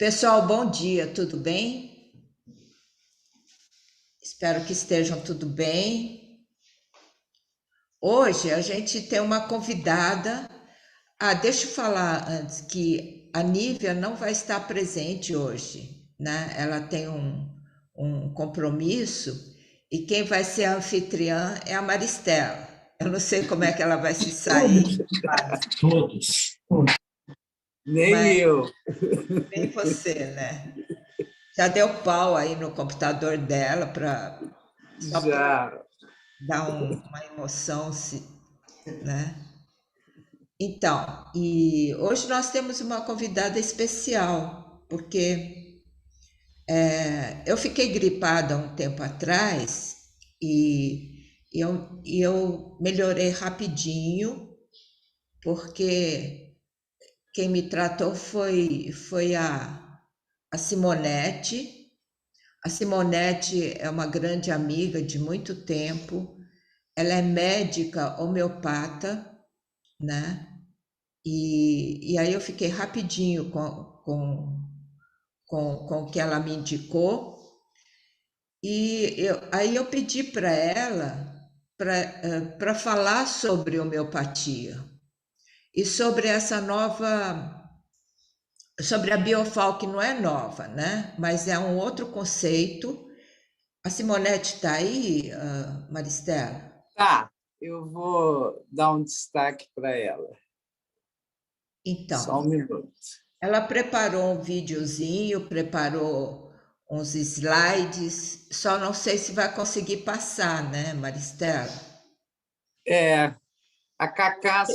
Pessoal, bom dia, tudo bem? Espero que estejam tudo bem. Hoje a gente tem uma convidada. Deixa eu falar antes que a Nívia não vai estar presente hoje, né? Ela tem um compromisso e quem vai ser a anfitriã é a Maristela. Eu não sei como é que ela vai se sair, Todos. Nem mas eu. nem você, né? Já deu pau aí no computador dela para só para Já. dar uma emoção, né? Então, e hoje nós temos uma convidada especial, porque eu fiquei gripada há um tempo atrás e eu melhorei rapidinho, porque quem me tratou foi a Simonete. A Simonete é uma grande amiga de muito tempo, ela é médica homeopata, né? E aí eu fiquei rapidinho com o que ela me indicou, e aí eu pedi para ela para falar sobre homeopatia e sobre essa nova, sobre a Biofal, que não é nova, né? Mas é um outro conceito. A Simonete está aí, Maristela? Tá, eu vou dar um destaque para ela. Só Então, um minuto. ela preparou um videozinho, preparou uns slides, só não sei se vai conseguir passar, né, Maristela? É, a Cacá,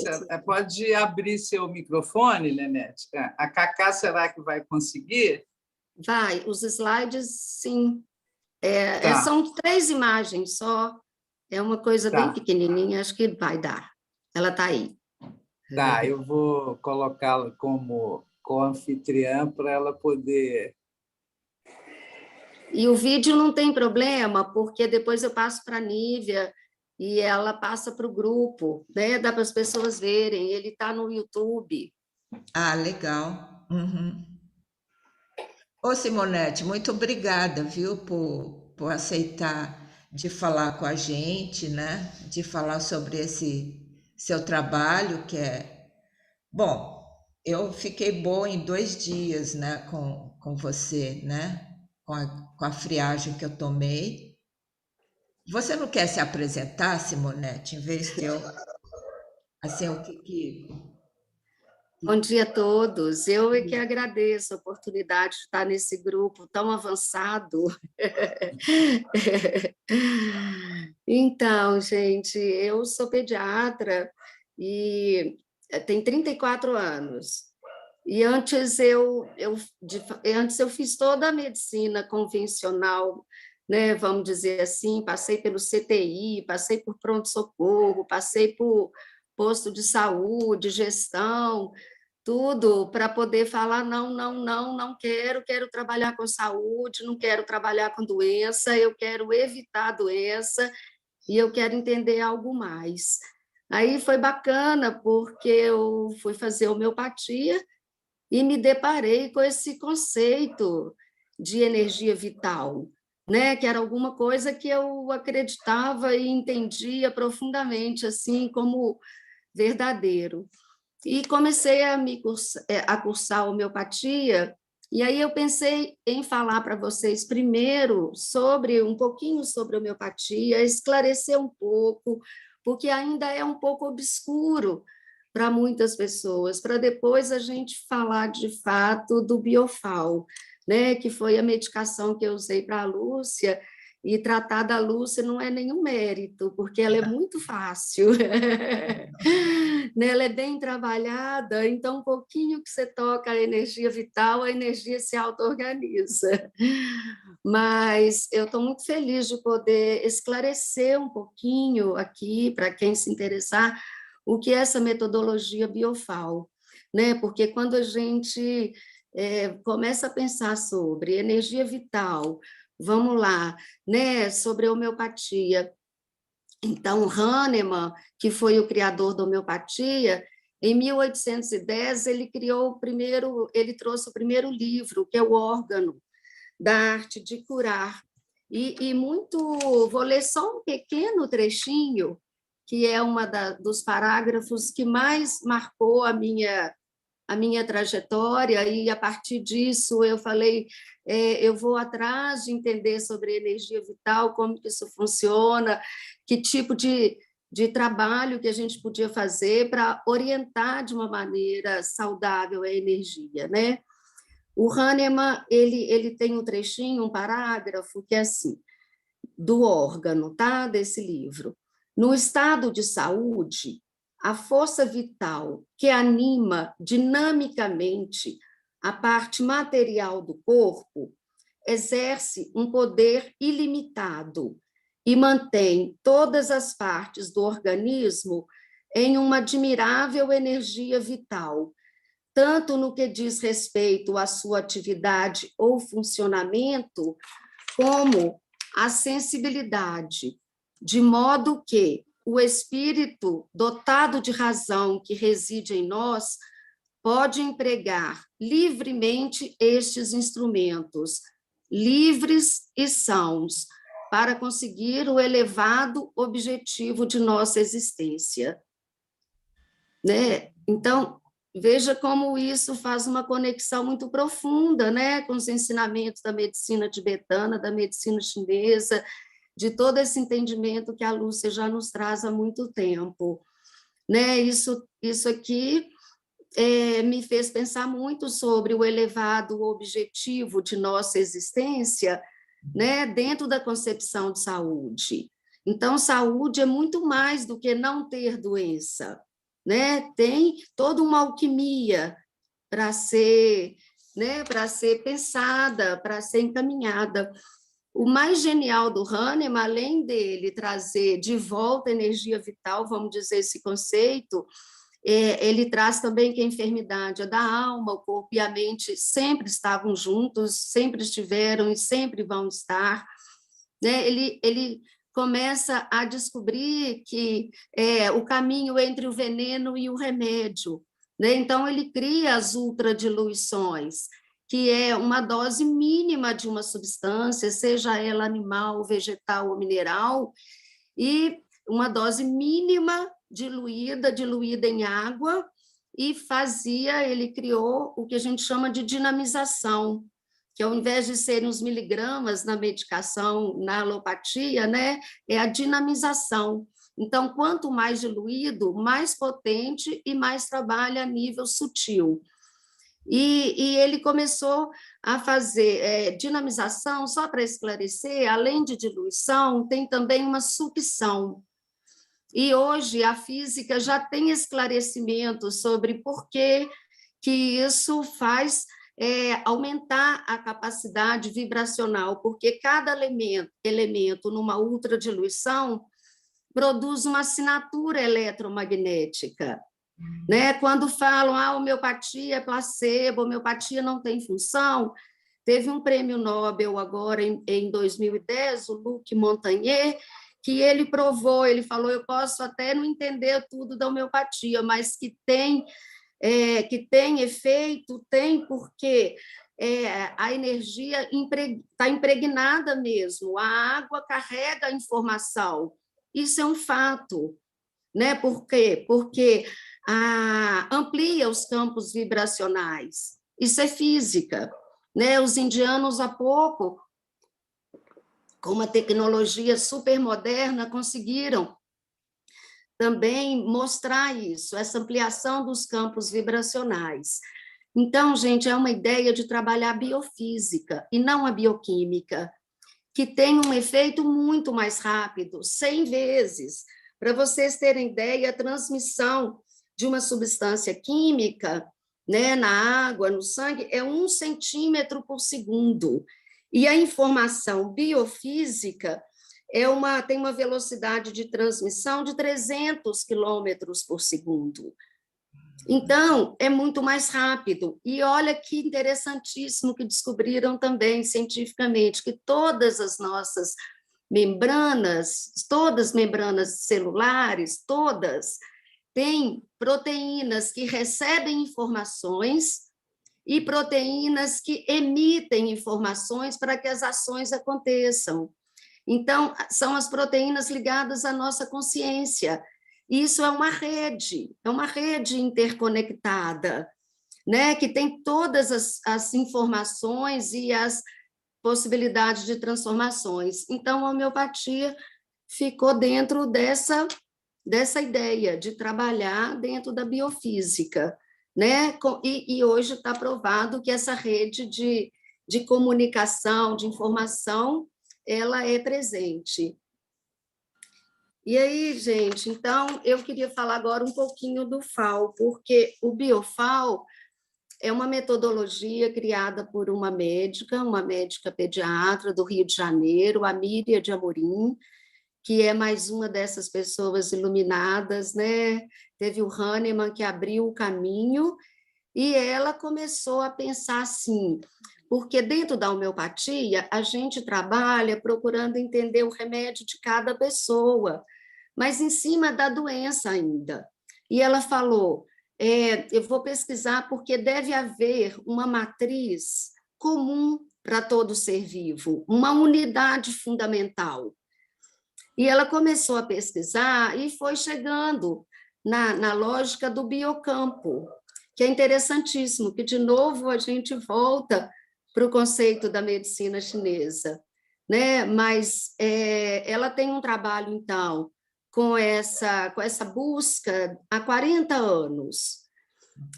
pode abrir seu microfone, Nenete? A Cacá, será que vai conseguir? Vai, os slides, sim. Tá, São 3 imagens só, é uma coisa bem tá, pequenininha, acho que vai dar. Ela está aí. tá. Eu vou colocá-la como co-anfitriã para ela poder. E o vídeo não tem problema, porque depois eu passo para a Nívia e ela passa para o grupo, né? Dá para as pessoas verem, ele está no YouTube. Ah, legal. Uhum. Ô, Simonete, muito obrigada, viu, por aceitar de falar com a gente, né? De falar sobre esse seu trabalho, que é. Bom, eu fiquei boa em 2 dias, né, com você, né? Com a friagem que eu tomei. Você não quer se apresentar, Simonete, em vez de eu, assim, Bom dia a todos. Eu é que agradeço a oportunidade de estar nesse grupo tão avançado. Então, gente, eu sou pediatra e tenho 34 anos. E antes eu fiz toda a medicina convencional, né, vamos dizer assim, passei pelo CTI, passei por pronto-socorro, passei por posto de saúde, gestão, tudo para poder falar não, não, não, não quero, quero trabalhar com saúde, não quero trabalhar com doença, eu quero evitar a doença e eu quero entender algo mais. Aí foi bacana, porque eu fui fazer homeopatia e me deparei com esse conceito de energia vital, né? Que era alguma coisa que eu acreditava e entendia profundamente, assim, como verdadeiro. E comecei a cursar homeopatia, e aí eu pensei em falar para vocês primeiro sobre um pouquinho sobre homeopatia, esclarecer um pouco, porque ainda é um pouco obscuro para muitas pessoas, para depois a gente falar de fato do Biofal, né, que foi a medicação que eu usei para a Lúcia, e tratar da Lúcia não é nenhum mérito, porque ela é muito fácil. Né? Ela é bem trabalhada, então um pouquinho que você toca a energia vital, a energia se auto-organiza. Mas eu estou muito feliz de poder esclarecer um pouquinho aqui, para quem se interessar, o que é essa metodologia Biofal, né? Porque quando a gente começa a pensar sobre energia vital, vamos lá, né? Sobre a homeopatia. Então, Hahnemann, que foi o criador da homeopatia, Em 1810, ele trouxe o primeiro livro, que é o Órgano da Arte de Curar. Vou ler só um pequeno trechinho, que é dos parágrafos que mais marcou a minha trajetória, e a partir disso eu falei, eu vou atrás de entender sobre energia vital, como que isso funciona, que tipo de trabalho que a gente podia fazer para orientar de uma maneira saudável a energia, né? O Hahnemann, ele tem um trechinho, um parágrafo, que é assim, do órgano, tá? Desse livro. No estado de saúde, a força vital que anima dinamicamente a parte material do corpo exerce um poder ilimitado e mantém todas as partes do organismo em uma admirável energia vital, tanto no que diz respeito à sua atividade ou funcionamento, como à sensibilidade, de modo que o espírito dotado de razão que reside em nós pode empregar livremente estes instrumentos, livres e sãos, para conseguir o elevado objetivo de nossa existência. Né? Então, veja como isso faz uma conexão muito profunda, né, com os ensinamentos da medicina tibetana, da medicina chinesa, de todo esse entendimento que a Lúcia já nos traz há muito tempo. Né? Isso aqui me fez pensar muito sobre o elevado objetivo de nossa existência, né, dentro da concepção de saúde. Então, saúde é muito mais do que não ter doença, né? Tem toda uma alquimia para ser, né, para ser pensada, para ser encaminhada. O mais genial do Hahnemann, além dele trazer de volta a energia vital, vamos dizer esse conceito, ele traz também que a enfermidade é da alma, o corpo e a mente sempre estavam juntos, sempre estiveram e sempre vão estar. Né? Ele começa a descobrir que o caminho entre o veneno e o remédio. Né? Então, ele cria as ultradiluições, que é uma dose mínima de uma substância, seja ela animal, vegetal ou mineral, e uma dose mínima diluída em água, e ele criou o que a gente chama de dinamização, que ao invés de serem os miligramas na medicação, na alopatia, né, é a dinamização. Então, quanto mais diluído, mais potente e mais trabalha a nível sutil. E ele começou a fazer dinamização, só para esclarecer, além de diluição, tem também uma sucção. E hoje a física já tem esclarecimento sobre por que isso faz aumentar a capacidade vibracional, porque cada elemento numa ultradiluição produz uma assinatura eletromagnética. Né? Quando falam homeopatia é placebo, homeopatia não tem função, teve um prêmio Nobel agora em 2010, o Luc Montagnier, que ele provou, ele falou, eu posso até não entender tudo da homeopatia, mas que tem efeito, tem, porque a energia está impregnada mesmo, a água carrega a informação, isso é um fato. Né? Por quê? Porque amplia os campos vibracionais, isso é física. Né? Os indianos, há pouco, com uma tecnologia super moderna, conseguiram também mostrar isso, essa ampliação dos campos vibracionais. Então, gente, é uma ideia de trabalhar a biofísica e não a bioquímica, que tem um efeito muito mais rápido, 100 vezes. Para vocês terem ideia, a transmissão de uma substância química, né, na água, no sangue, é 1 centímetro por segundo. E a informação biofísica tem uma velocidade de transmissão de 300 quilômetros por segundo. Então, é muito mais rápido. E olha que interessantíssimo que descobriram também cientificamente, que todas as nossas membranas, todas as membranas celulares, todas, tem proteínas que recebem informações e proteínas que emitem informações para que as ações aconteçam. Então, são as proteínas ligadas à nossa consciência. Isso é uma rede interconectada, né, que tem todas as informações e as possibilidades de transformações. Então, a homeopatia ficou dentro dessa ideia de trabalhar dentro da biofísica, né? E hoje está provado que essa rede de comunicação, de informação, ela é presente. E aí, gente, então, eu queria falar agora um pouquinho do FAO, porque o BioFAO é uma metodologia criada por uma médica pediatra do Rio de Janeiro, a Míria de Amorim, que é mais uma dessas pessoas iluminadas, né? Teve o Hahnemann, que abriu o caminho, e ela começou a pensar assim, porque dentro da homeopatia, a gente trabalha procurando entender o remédio de cada pessoa, mas em cima da doença ainda. E ela falou, eu vou pesquisar porque deve haver uma matriz comum para todo ser vivo, uma unidade fundamental. E ela começou a pesquisar e foi chegando na lógica do biocampo, que é interessantíssimo, que, de novo, a gente volta para o conceito da medicina chinesa, né? Mas ela tem um trabalho, então, com essa busca há 40 anos,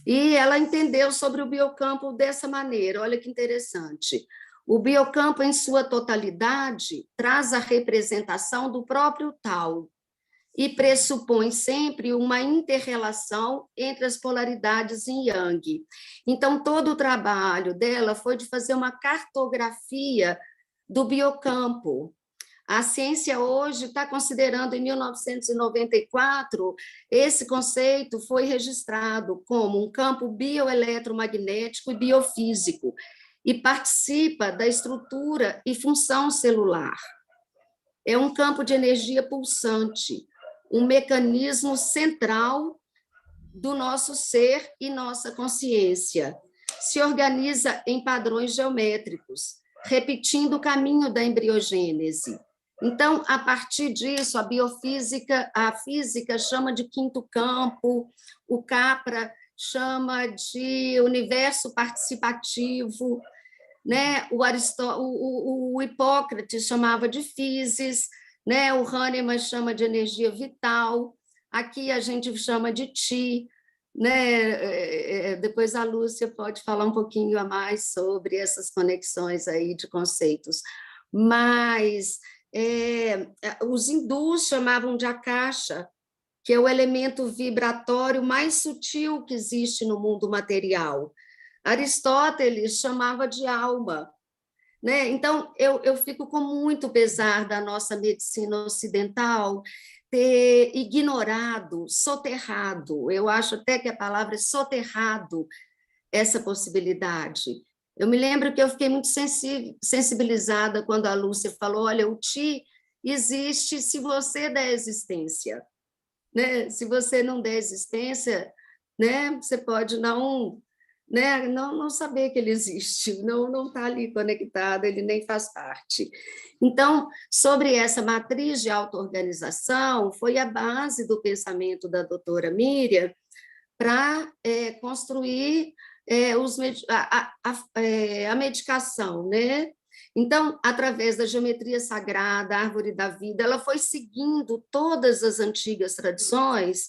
e ela entendeu sobre o biocampo dessa maneira, olha que interessante. O biocampo, em sua totalidade, traz a representação do próprio Tao e pressupõe sempre uma inter-relação entre as polaridades yin yang. Então, todo o trabalho dela foi de fazer uma cartografia do biocampo. A ciência hoje está considerando, em 1994, esse conceito foi registrado como um campo bioeletromagnético e biofísico, e participa da estrutura e função celular. É um campo de energia pulsante, um mecanismo central do nosso ser e nossa consciência. Se organiza em padrões geométricos, repetindo o caminho da embriogênese. Então, a partir disso, a física chama de quinto campo, o Capra chama de universo participativo, né? O Hipócrates chamava de physis, né? O Hahnemann chama de energia vital, aqui a gente chama de Chi, né? Depois a Lúcia pode falar um pouquinho a mais sobre essas conexões aí de conceitos, mas os hindus chamavam de Akasha, que é o elemento vibratório mais sutil que existe no mundo material. Aristóteles chamava de alma, né? Então, eu fico com muito pesar da nossa medicina ocidental ter ignorado, soterrado, eu acho até que a palavra é soterrado, essa possibilidade. Eu me lembro que eu fiquei muito sensibilizada quando a Lúcia falou, olha, o Ti existe se você der existência, né? Se você não der existência, né? Você pode não, né? Não saber que ele existe, não está ali conectado, ele nem faz parte. Então, sobre essa matriz de auto-organização, foi a base do pensamento da doutora Míria para construir a medicação, né? Então, através da geometria sagrada, a árvore da vida, ela foi seguindo todas as antigas tradições,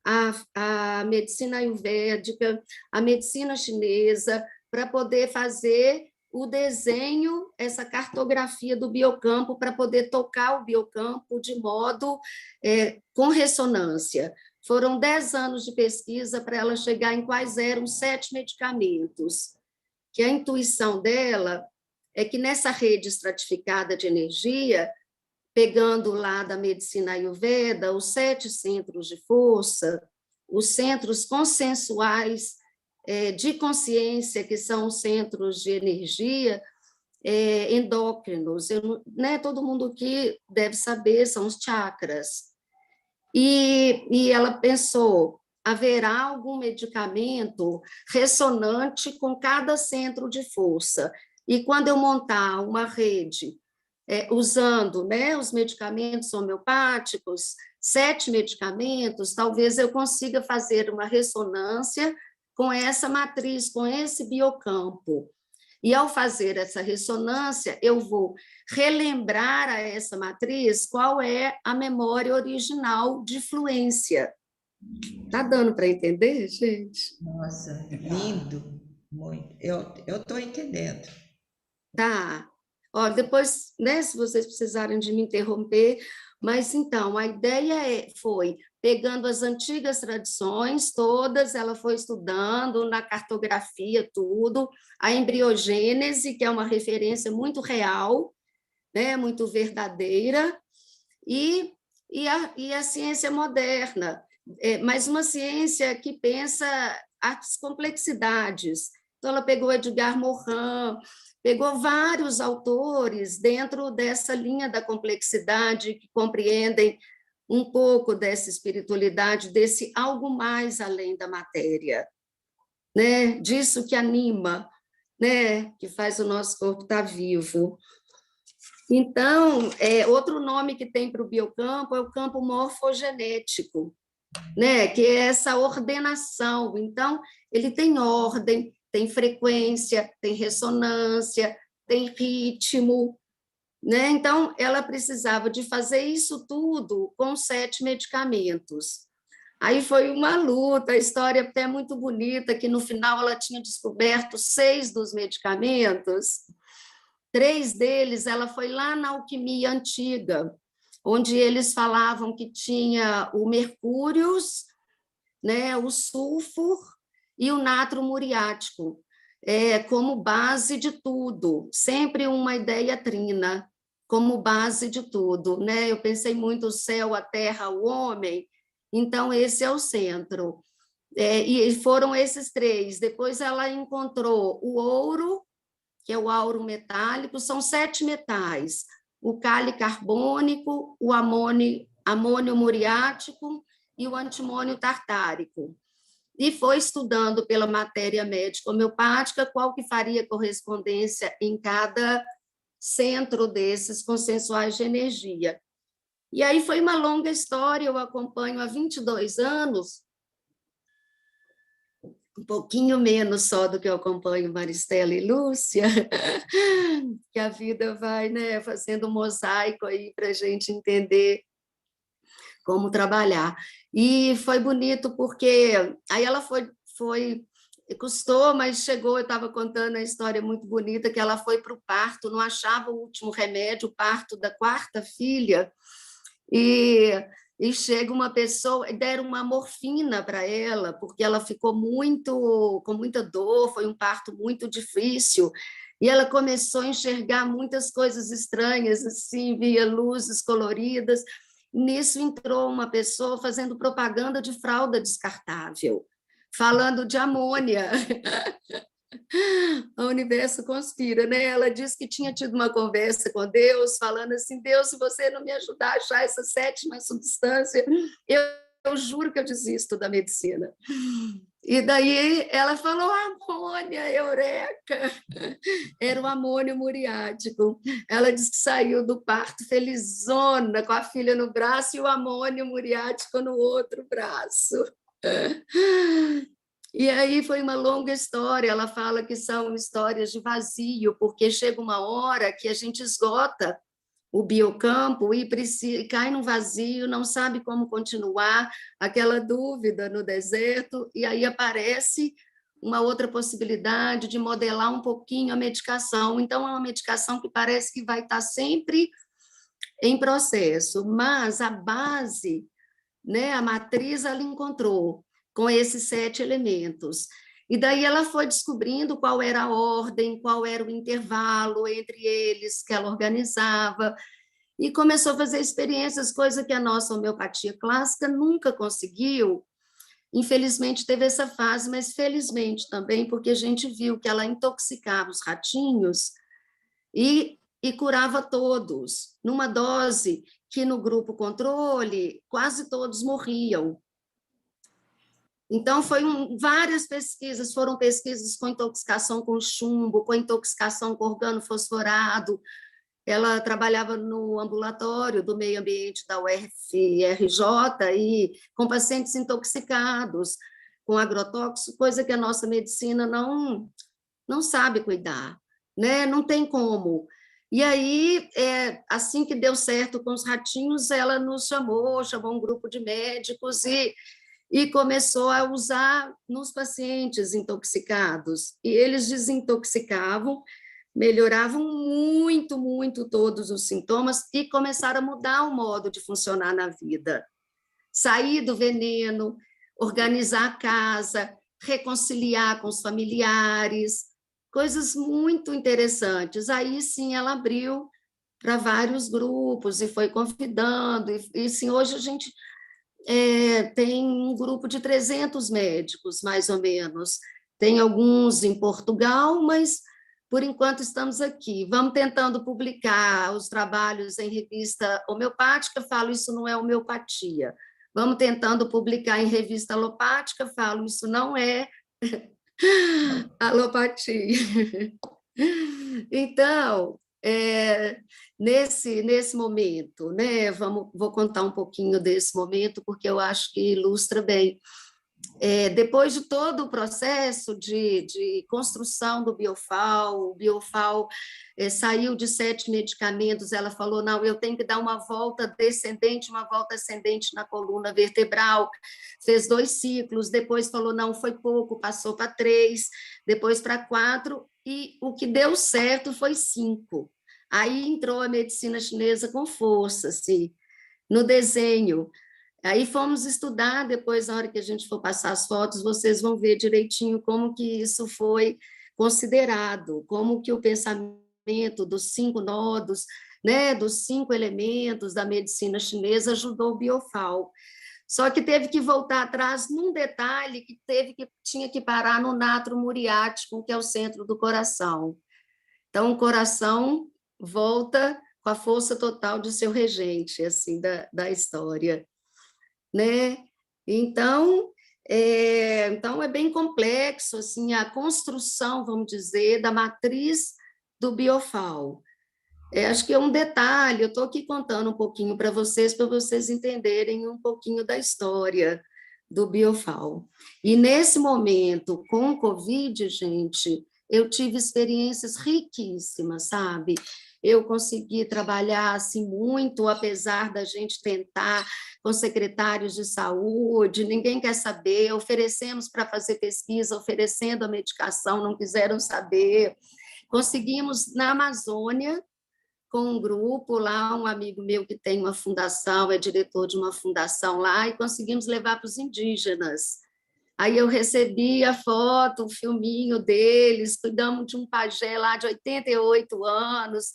a medicina ayurvédica, a medicina chinesa, para poder fazer o desenho, essa cartografia do biocampo, para poder tocar o biocampo de modo com ressonância. Foram 10 anos de pesquisa para ela chegar em quais eram 7 medicamentos, que a intuição dela é que nessa rede estratificada de energia, pegando lá da medicina ayurveda, os 7 centros de força, os centros consensuais de consciência, que são os centros de energia endócrinos, né? Todo mundo aqui deve saber, são os chakras. e ela pensou, haverá algum medicamento ressonante com cada centro de força. E quando eu montar uma rede usando, né, os medicamentos homeopáticos, 7 medicamentos, talvez eu consiga fazer uma ressonância com essa matriz, com esse biocampo. E, ao fazer essa ressonância, eu vou relembrar a essa matriz qual é a memória original de fluência. Está dando para entender, gente? Nossa, lindo, muito. Eu estou entendendo. Tá. Ó, depois, né, se vocês precisarem de me interromper, mas então, a ideia foi, pegando as antigas tradições todas, ela foi estudando na cartografia tudo, a embriogênese, que é uma referência muito real, né, muito verdadeira, e, e a ciência moderna, mas uma ciência que pensa as complexidades. Então, ela pegou Edgar Morin, pegou vários autores dentro dessa linha da complexidade, que compreendem um pouco dessa espiritualidade, desse algo mais além da matéria, né? Disso que anima, né? Que faz o nosso corpo estar vivo. Então, outro nome que tem para o biocampo é o campo morfogenético, né? Que é essa ordenação. Então, ele tem ordem, tem frequência, tem ressonância, tem ritmo, né? Então, ela precisava de fazer isso tudo com 7 medicamentos. Aí foi uma luta, a história até muito bonita, que no final ela tinha descoberto 6 dos medicamentos, 3 deles ela foi lá na alquimia antiga, onde eles falavam que tinha o mercúrio, né, o sulfur e o natro muriático, como base de tudo, sempre uma ideia trina, como base de tudo, né? Eu pensei muito o céu, a terra, o homem, então esse é o centro. E foram esses 3. Depois ela encontrou o ouro, que é o auro metálico, são 7 metais, o cáli carbônico, o amônio muriático e o antimônio tartárico. E foi estudando pela matéria médica homeopática qual que faria correspondência em cada centro desses consensuais de energia. E aí foi uma longa história, eu acompanho há 22 anos, um pouquinho menos só do que eu acompanho Maristela e Lúcia, que a vida vai, né, fazendo um mosaico aí para a gente entender como trabalhar. E foi bonito porque aí ela custou, mas chegou, eu estava contando a história muito bonita, que ela foi para o parto, não achava o último remédio, o parto da 4ª filha, e chega uma pessoa, deram uma morfina para ela, porque ela ficou com muita dor, foi um parto muito difícil, e ela começou a enxergar muitas coisas estranhas, assim, via luzes coloridas. Nisso entrou uma pessoa fazendo propaganda de fralda descartável, falando de amônia. O universo conspira, né? Ela disse que tinha tido uma conversa com Deus, falando assim: Deus, se você não me ajudar a achar essa 7ª substância, eu juro que eu desisto da medicina. E daí ela falou: amônia, eureka! Era o amônio muriático. Ela disse que saiu do parto felizona, com a filha no braço e o amônio muriático no outro braço. E aí foi uma longa história, ela fala que são histórias de vazio, porque chega uma hora que a gente esgota o biocampo e cai num vazio, não sabe como continuar, aquela dúvida no deserto, e aí aparece uma outra possibilidade de modelar um pouquinho a medicação. Então, é uma medicação que parece que vai estar sempre em processo, mas a base, né, a matriz ela encontrou com esses 7 elementos. E daí ela foi descobrindo qual era a ordem, qual era o intervalo entre eles que ela organizava, e começou a fazer experiências, coisa que a nossa homeopatia clássica nunca conseguiu. Infelizmente teve essa fase, mas felizmente também, porque a gente viu que ela intoxicava os ratinhos e curava todos, numa dose que no grupo controle, quase todos morriam. Então, várias pesquisas, foram pesquisas com intoxicação com chumbo, com intoxicação com organofosforado. Ela trabalhava no ambulatório do meio ambiente da UFRJ e com pacientes intoxicados, com agrotóxico, coisa que a nossa medicina não sabe cuidar, né? Não tem como. E aí, assim que deu certo com os ratinhos, ela nos chamou um grupo de médicos e começou a usar nos pacientes intoxicados. E eles desintoxicavam, melhoravam muito, muito todos os sintomas e começaram a mudar o modo de funcionar na vida. Sair do veneno, organizar a casa, reconciliar com os familiares, coisas muito interessantes. Aí, sim, ela abriu para vários grupos e foi convidando. E sim, hoje a gente tem um grupo de 300 médicos, mais ou menos. Tem alguns em Portugal, mas, por enquanto, estamos aqui. Vamos tentando publicar os trabalhos em revista homeopática, falo, isso não é homeopatia. Vamos tentando publicar em revista alopática, falo, isso não é alopatia. Então, nesse momento, né, vou contar um pouquinho desse momento, porque eu acho que ilustra bem. Depois de todo o processo de construção do Biofal, o Biofal saiu de 7 medicamentos, ela falou, não, eu tenho que dar uma volta descendente, uma volta ascendente na coluna vertebral, fez 2 ciclos, depois falou, não, foi pouco, passou para 3, depois para 4, e o que deu certo foi 5. Aí entrou a medicina chinesa com força, assim, no desenho. Aí fomos estudar, depois, na hora que a gente for passar as fotos, vocês vão ver direitinho como que isso foi considerado, como que o pensamento dos 5 nodos, né, dos 5 elementos da medicina chinesa ajudou o Biofal. Só que teve que voltar atrás num detalhe que tinha que parar no natro muriático, que é o centro do coração. Então, o coração volta com a força total de seu regente, assim, da história, né? Então, é bem complexo, assim, a construção, vamos dizer, da matriz do Biofal. Acho que é um detalhe, eu estou aqui contando um pouquinho para vocês entenderem um pouquinho da história do Biofal. E nesse momento, com o Covid, gente, eu tive experiências riquíssimas, sabe? Eu consegui trabalhar assim muito, apesar da gente tentar com secretários de saúde, ninguém quer saber, oferecemos para fazer pesquisa, oferecendo a medicação, não quiseram saber. Conseguimos na Amazônia, com um grupo lá, um amigo meu que tem uma fundação, é diretor de uma fundação lá, e conseguimos levar para os indígenas. Aí eu recebi a foto, o filminho deles, cuidamos de um pajé lá de 88 anos,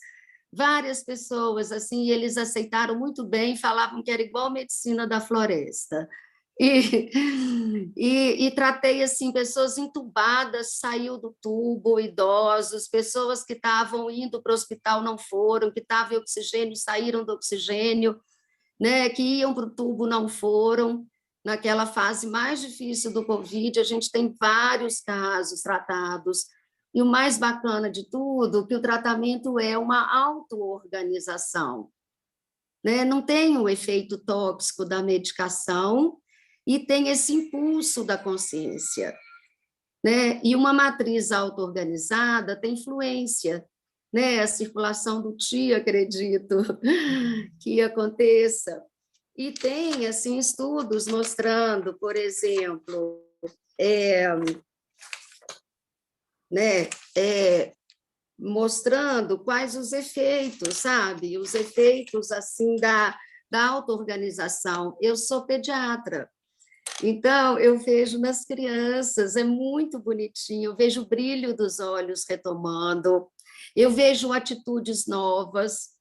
várias pessoas, assim, e eles aceitaram muito bem, falavam que era igual a medicina da floresta. E tratei assim pessoas entubadas, saiu do tubo, idosos, pessoas que estavam indo para o hospital não foram, que estavam em oxigênio, saíram do oxigênio, né, que iam para o tubo não foram. Naquela fase mais difícil do Covid, a gente tem vários casos tratados. E o mais bacana de tudo, que o tratamento é uma auto-organização, né? Não tem o efeito tóxico da medicação e tem esse impulso da consciência, né? E uma matriz auto-organizada tem fluência, né? A circulação do Qi, acredito, que aconteça. E tem assim estudos mostrando, por exemplo, mostrando quais os efeitos, sabe? Os efeitos assim da auto-organização. Eu sou pediatra, então eu vejo nas crianças, é muito bonitinho, eu vejo o brilho dos olhos retomando, eu vejo atitudes novas,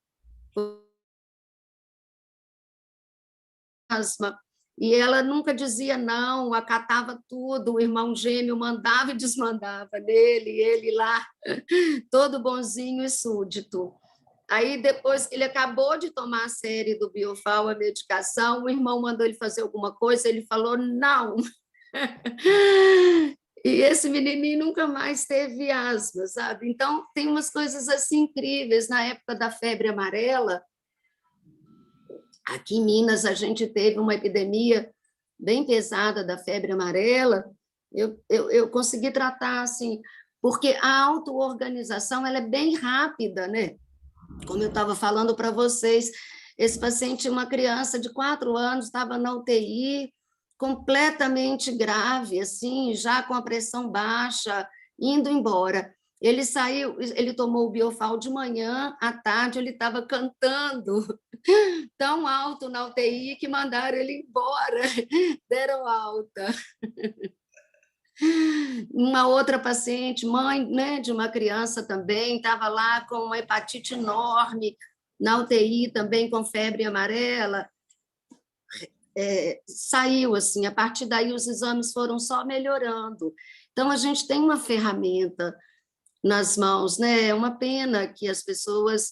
e ela nunca dizia não, acatava tudo, o irmão gêmeo mandava e desmandava nele, ele lá, todo bonzinho e súdito. Aí, depois que ele acabou de tomar a série do Biofal, a medicação, o irmão mandou ele fazer alguma coisa, ele falou, não. E esse menininho nunca mais teve asma, sabe? Então, tem umas coisas assim incríveis. Na época da febre amarela, aqui em Minas, a gente teve uma epidemia bem pesada da febre amarela. Eu consegui tratar, assim, porque a auto-organização ela é bem rápida, né? Como eu estava falando para vocês, esse paciente, uma criança de 4 anos, estava na UTI, completamente grave, assim, já com a pressão baixa, indo embora. Ele saiu, ele tomou o Biofal de manhã, à tarde ele estava cantando tão alto na UTI que mandaram ele embora, deram alta. Uma outra paciente, mãe, né, de uma criança também, estava lá com uma hepatite enorme, na UTI também com febre amarela, saiu assim, a partir daí os exames foram só melhorando. Então, a gente tem uma ferramenta nas mãos, né? É uma pena que as pessoas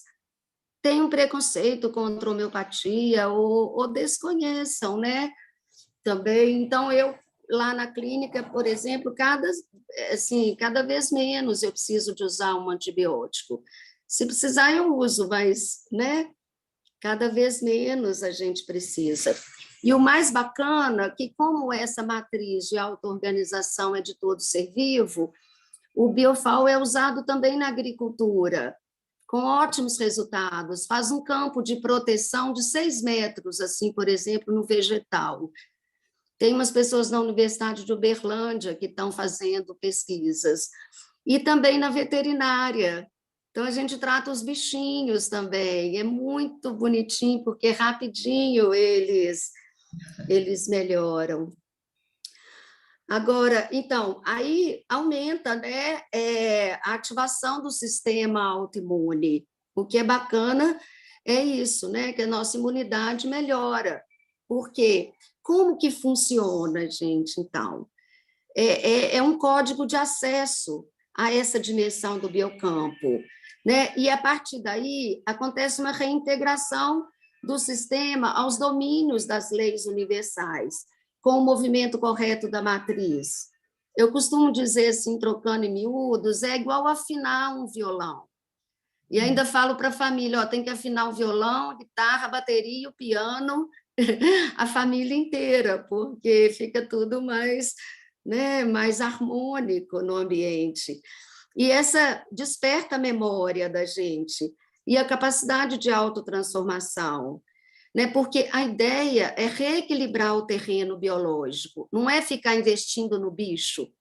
tenham preconceito contra a homeopatia ou desconheçam, né? Também, então, eu lá na clínica, por exemplo, cada vez menos eu preciso de usar um antibiótico. Se precisar, eu uso, mas, né? Cada vez menos a gente precisa. E o mais bacana é que, como essa matriz de auto-organização é de todo ser vivo, o Biofal é usado também na agricultura, com ótimos resultados. Faz um campo de proteção de 6 metros, assim, por exemplo, no vegetal. Tem umas pessoas na Universidade de Uberlândia que estão fazendo pesquisas. E também na veterinária. Então, a gente trata os bichinhos também. É muito bonitinho, porque rapidinho eles melhoram. Agora, então, aí aumenta, né, a ativação do sistema autoimune. O que é bacana é isso, né, que a nossa imunidade melhora. Por quê? Como que funciona, gente, então? É um código de acesso a essa dimensão do biocampo, né? E, a partir daí, acontece uma reintegração do sistema aos domínios das leis universais, com o movimento correto da matriz. Eu costumo dizer, assim, trocando em miúdos, é igual afinar um violão. E ainda falo para a família, ó, tem que afinar o violão, a guitarra, a bateria, o piano, a família inteira, porque fica tudo mais, né, mais harmônico no ambiente. E essa desperta a memória da gente e a capacidade de autotransformação, né? Porque a ideia é reequilibrar o terreno biológico, não é ficar investindo no bicho,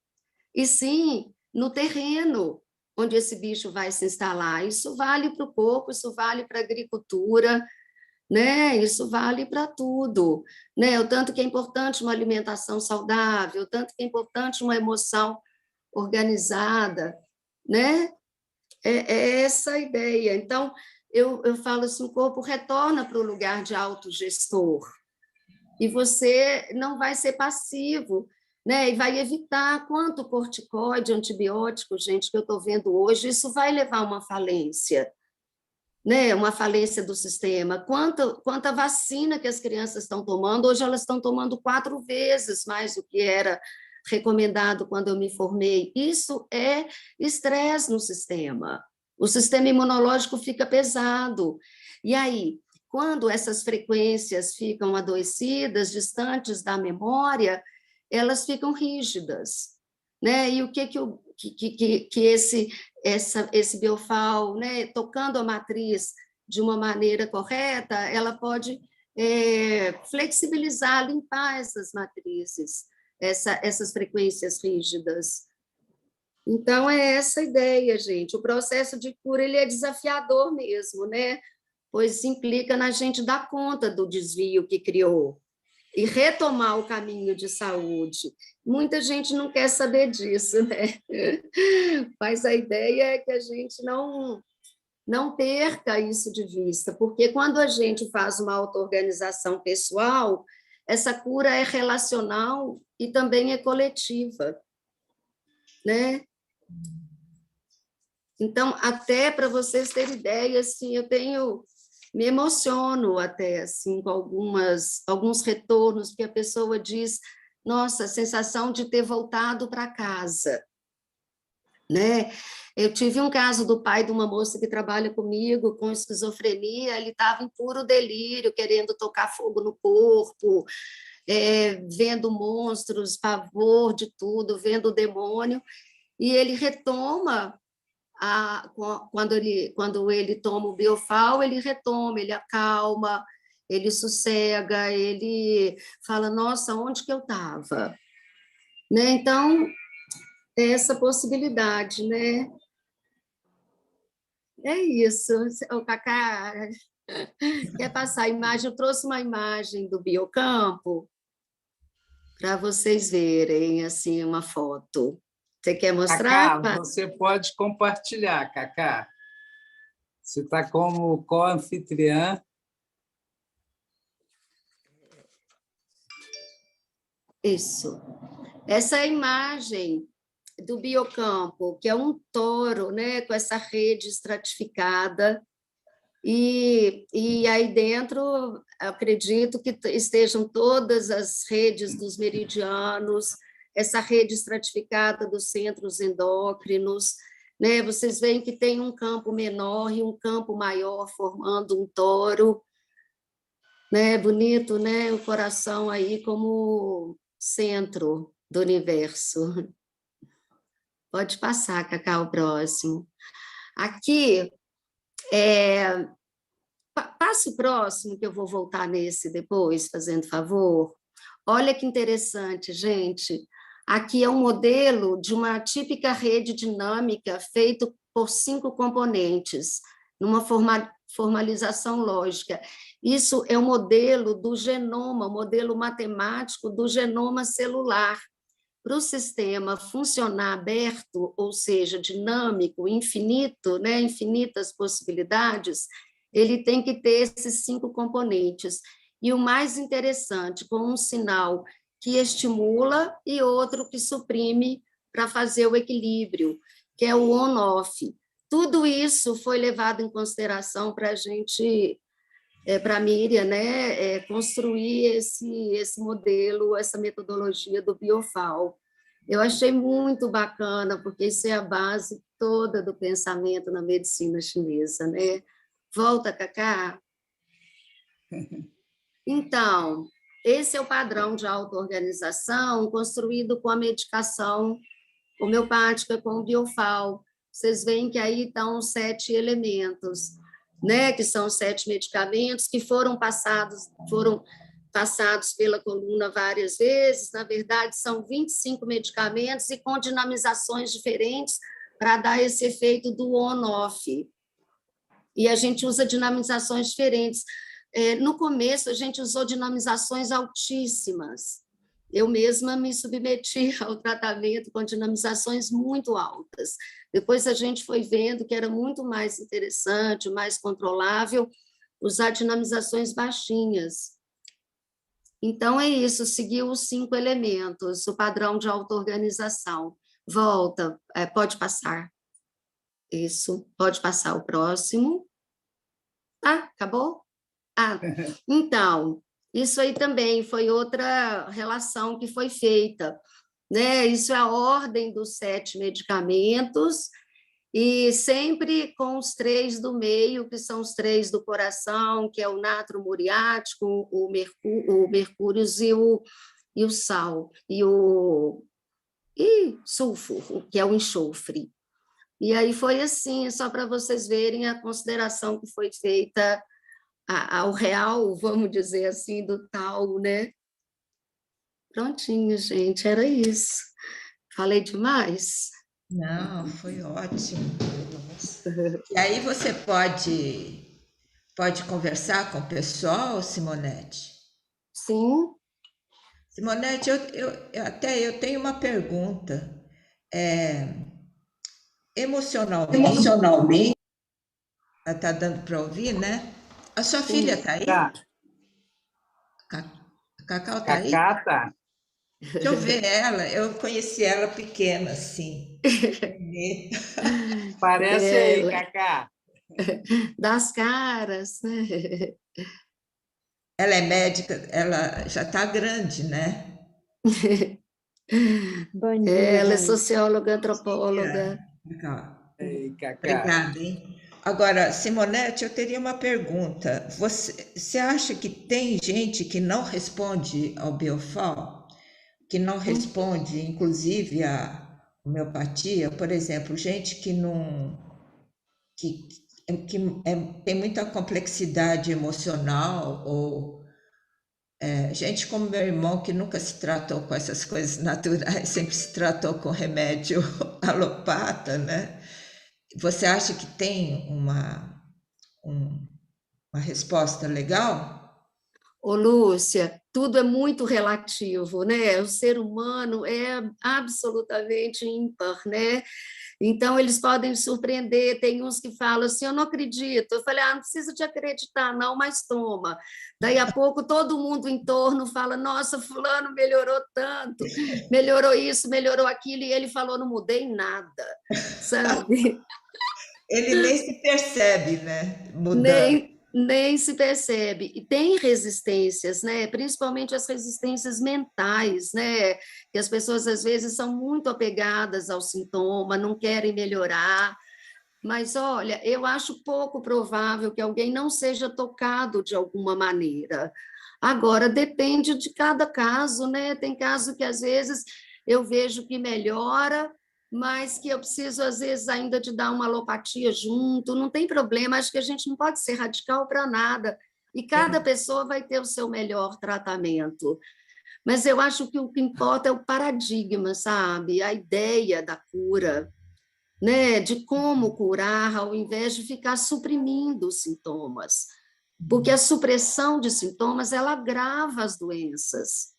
e sim no terreno onde esse bicho vai se instalar. Isso vale para o corpo, isso vale para a agricultura, né? Isso vale para tudo, né? O tanto que é importante uma alimentação saudável, o tanto que é importante uma emoção organizada, né? É essa a ideia. Então, eu falo assim, o corpo retorna para o lugar de autogestor, e você não vai ser passivo, né? E vai evitar quanto corticoide, antibiótico, gente, que eu estou vendo hoje, isso vai levar a uma falência, né? Uma falência do sistema. Quanta vacina que as crianças estão tomando, hoje elas estão tomando 4 vezes mais do que era recomendado quando eu me formei. Isso é estresse no sistema. O sistema imunológico fica pesado. E aí, quando essas frequências ficam adoecidas, distantes da memória, elas ficam rígidas, né? E o que esse biofal, né, tocando a matriz de uma maneira correta, ela pode flexibilizar, limpar essas matrizes, essas frequências rígidas. Então, é essa a ideia, gente. O processo de cura ele é desafiador mesmo, né? Pois implica na gente dar conta do desvio que criou e retomar o caminho de saúde. Muita gente não quer saber disso, né? Mas a ideia é que a gente não perca isso de vista, porque quando a gente faz uma auto-organização pessoal, essa cura é relacional e também é coletiva, né? Então, até para vocês terem ideia, assim, me emociono até assim com alguns retornos, porque a pessoa diz, nossa, a sensação de ter voltado para casa, né? Eu tive um caso do pai de uma moça que trabalha comigo com esquizofrenia, ele estava em puro delírio, querendo tocar fogo no corpo, vendo monstros, pavor de tudo, vendo o demônio, e ele retoma quando ele toma o Biofal, ele retoma, ele acalma, ele sossega, ele fala, nossa, onde que eu estava? Né? Então, é essa possibilidade, né? É isso. O Cacá quer passar a imagem? Eu trouxe uma imagem do Biocampo para vocês verem, assim, uma foto. Você quer mostrar? Cacá, você pode compartilhar, Cacá. Você está como co-anfitriã. Isso. Essa é a imagem do Biocampo, que é um touro, né, com essa rede estratificada, e aí dentro, acredito que estejam todas as redes dos meridianos, essa rede estratificada dos centros endócrinos, né? Vocês veem que tem um campo menor e um campo maior formando um toro, né? Bonito, né? O coração aí como centro do universo. Pode passar, Cacau, o próximo. Aqui, passa o próximo, que eu vou voltar nesse depois, fazendo favor. Olha que interessante, gente. Aqui é um modelo de uma típica rede dinâmica feito por 5 componentes, numa formalização lógica. Isso é um modelo do genoma, um modelo matemático do genoma celular. Para o sistema funcionar aberto, ou seja, dinâmico, infinito, né, infinitas possibilidades, ele tem que ter esses 5 componentes. E o mais interessante, com um sinal que estimula e outro que suprime para fazer o equilíbrio, que é o on-off. Tudo isso foi levado em consideração para a gente, para a Miriam, né, construir esse modelo, essa metodologia do Biofal. Eu achei muito bacana, porque isso é a base toda do pensamento na medicina chinesa, né? Volta, Cacá. Então, esse é o padrão de auto-organização construído com a medicação homeopática, com o Biofal. Vocês veem que aí estão os 7 elementos, né? Que são os 7 medicamentos que foram passados pela coluna várias vezes. Na verdade, são 25 medicamentos e com dinamizações diferentes para dar esse efeito do on-off. E a gente usa dinamizações diferentes. No começo, a gente usou dinamizações altíssimas. Eu mesma me submeti ao tratamento com dinamizações muito altas. Depois a gente foi vendo que era muito mais interessante, mais controlável, usar dinamizações baixinhas. Então, é isso, seguir os 5 elementos, o padrão de auto-organização. Volta, pode passar. Isso, pode passar o próximo. Ah, acabou? Então, isso aí também foi outra relação que foi feita, né? Isso é a ordem dos 7 medicamentos, e sempre com os 3 do meio, que são os 3 do coração, que é o natro muriático, o mercúrio e o sal, e o sulfuro, que é o enxofre. E aí foi assim, só para vocês verem a consideração que foi feita ao real, vamos dizer assim, do tal, né? Prontinho, gente, era isso. Falei demais? Não, foi ótimo. E aí você pode conversar com o pessoal, Simonete? Sim. Simonete, eu tenho uma pergunta. Emocionalmente, está dando para ouvir, né? A sua filha está aí? Tá. A Cacau está aí? Cacá tá. Deixa eu ver ela. Eu conheci ela pequena, assim. Aparece aí, Cacá. Das caras, né? Ela é médica, ela já está grande, né? Bom dia, Ela é gente. socióloga, antropóloga. Legal. Ei, Cacá. Obrigada, hein? Agora, Simonete, eu teria uma pergunta. Você acha que tem gente que não responde ao Biofal? Que não responde, inclusive, à homeopatia? Por exemplo, gente que não... tem muita complexidade emocional, ou gente como meu irmão, que nunca se tratou com essas coisas naturais, sempre se tratou com remédio alopata, né? Você acha que tem uma resposta legal? Ô, Lúcia, tudo é muito relativo, né? O ser humano é absolutamente ímpar, né? Então, eles podem surpreender. Tem uns que falam assim: eu não acredito. Eu falei: não precisa de acreditar, não, mas toma. Daí a pouco, todo mundo em torno fala: nossa, Fulano melhorou tanto, melhorou isso, melhorou aquilo, e ele falou: não mudei nada, sabe? Ele nem se percebe, né? Mudando. Nem se percebe. E tem resistências, né? Principalmente as resistências mentais, né? Que as pessoas às vezes são muito apegadas ao sintoma, não querem melhorar. Mas olha, eu acho pouco provável que alguém não seja tocado de alguma maneira. Agora, depende de cada caso, né? Tem caso que às vezes eu vejo que melhora, mas que eu preciso, às vezes, ainda de dar uma alopatia junto, não tem problema, acho que a gente não pode ser radical para nada, e cada pessoa vai ter o seu melhor tratamento. Mas eu acho que o que importa é o paradigma, sabe? A ideia da cura, né? De como curar, ao invés de ficar suprimindo os sintomas. Porque a supressão de sintomas, ela agrava as doenças,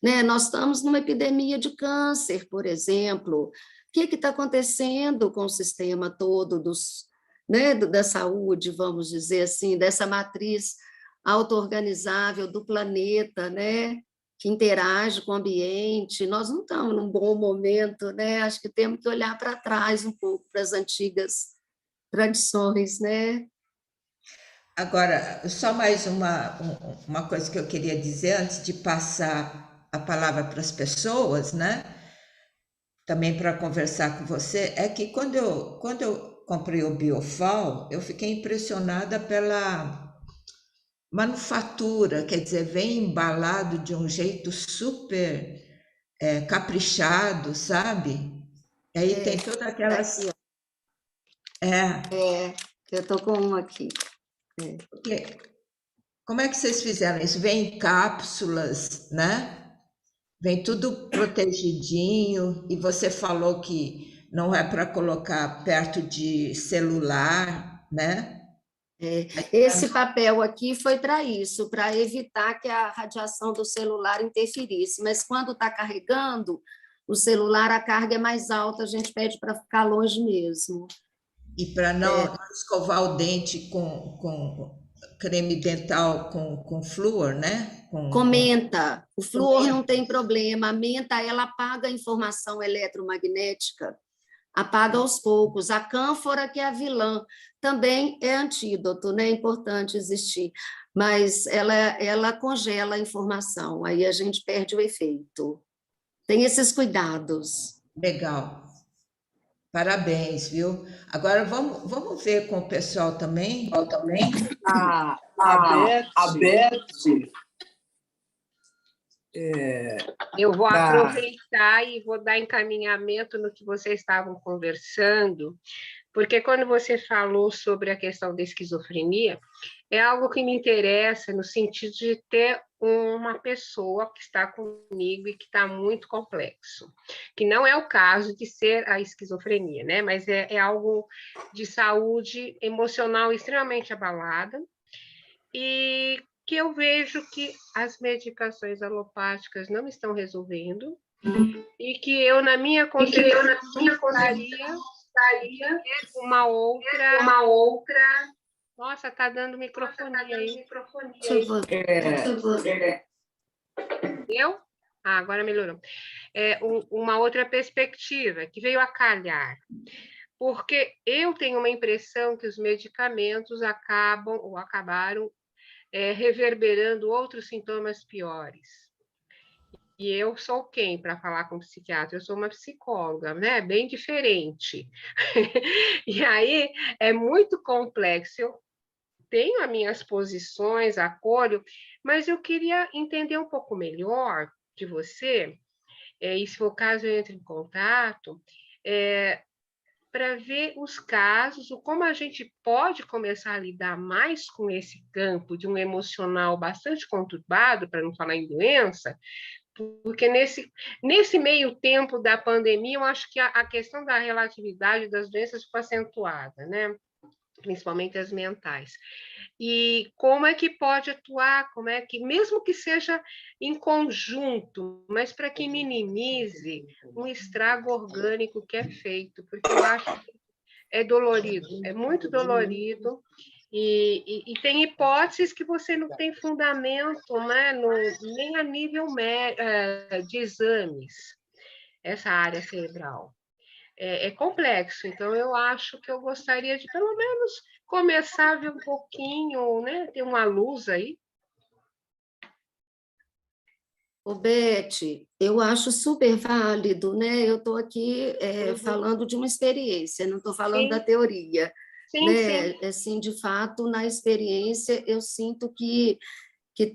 né? Nós estamos numa epidemia de câncer, por exemplo. O que está acontecendo com o sistema todo né, da saúde, vamos dizer assim, dessa matriz auto-organizável do planeta, né, que interage com o ambiente? Nós não estamos num bom momento, né? Acho que temos que olhar para trás um pouco, para as antigas tradições, né? Agora, só mais uma coisa que eu queria dizer antes de passar a palavra para as pessoas, né? Também para conversar com você, é que quando eu comprei o Biofal, eu fiquei impressionada pela manufatura, quer dizer, vem embalado de um jeito super caprichado, sabe? E aí tem todas aquelas. Aqui, É, eu estou com um aqui. porque, como é que vocês fizeram isso? Vem em cápsulas, né? Vem tudo protegidinho, e você falou que não é para colocar perto de celular, né? Esse papel aqui foi para isso, para evitar que a radiação do celular interferisse, mas quando está carregando o celular, a carga é mais alta, a gente pede para ficar longe mesmo. E para não escovar o dente com creme dental com flúor, né? Com menta, o flúor não menta. tem problema, a menta ela apaga a informação eletromagnética, apaga aos poucos. A cânfora, que é a vilã, também é antídoto, né? É importante existir, mas ela congela a informação, aí a gente perde o efeito. Tem esses cuidados. Legal. Parabéns, viu? Agora vamos ver com o pessoal também. A Beth, Eu vou Tá. aproveitar e vou dar encaminhamento no que vocês estavam conversando, porque quando você falou sobre a questão da esquizofrenia, é algo que me interessa no sentido de ter uma pessoa que está comigo e que está muito complexo, que não é o caso de ser a esquizofrenia, né? Mas é algo de saúde emocional extremamente abalada, e que eu vejo que as medicações alopáticas não estão resolvendo, e que eu, na minha concepção, estaria uma outra... Nossa, está dando microfonia aí. Entendeu? Agora melhorou. Uma outra perspectiva que veio a calhar. porque eu tenho uma impressão que os medicamentos acabam ou acabaram reverberando outros sintomas piores. E eu sou quem para falar com psiquiatra? Eu sou uma psicóloga, né? Bem diferente. E aí é muito complexo. Eu tenho as minhas posições, acolho, mas eu queria entender um pouco melhor de você, e se for o caso, eu entro em contato, para ver os casos, como a gente pode começar a lidar mais com esse campo de um emocional bastante conturbado, para não falar em doença, porque nesse meio tempo da pandemia, eu acho que a questão da relatividade das doenças ficou acentuada, né? Principalmente as mentais. E como é que pode atuar, como é que, mesmo que seja em conjunto, mas para que minimize um estrago orgânico que é feito, porque eu acho que é dolorido, é muito dolorido, e tem hipóteses que você não tem fundamento, né, nem a nível de exames, essa área cerebral. É complexo, então eu acho que eu gostaria de, pelo menos, começar a ver um pouquinho, né, ter uma luz aí. Ô, Beth, eu acho super válido, né? Eu estou aqui falando de uma experiência, não estou falando da Sim, teoria, sim, sim. né? Assim, de fato, na experiência, eu sinto que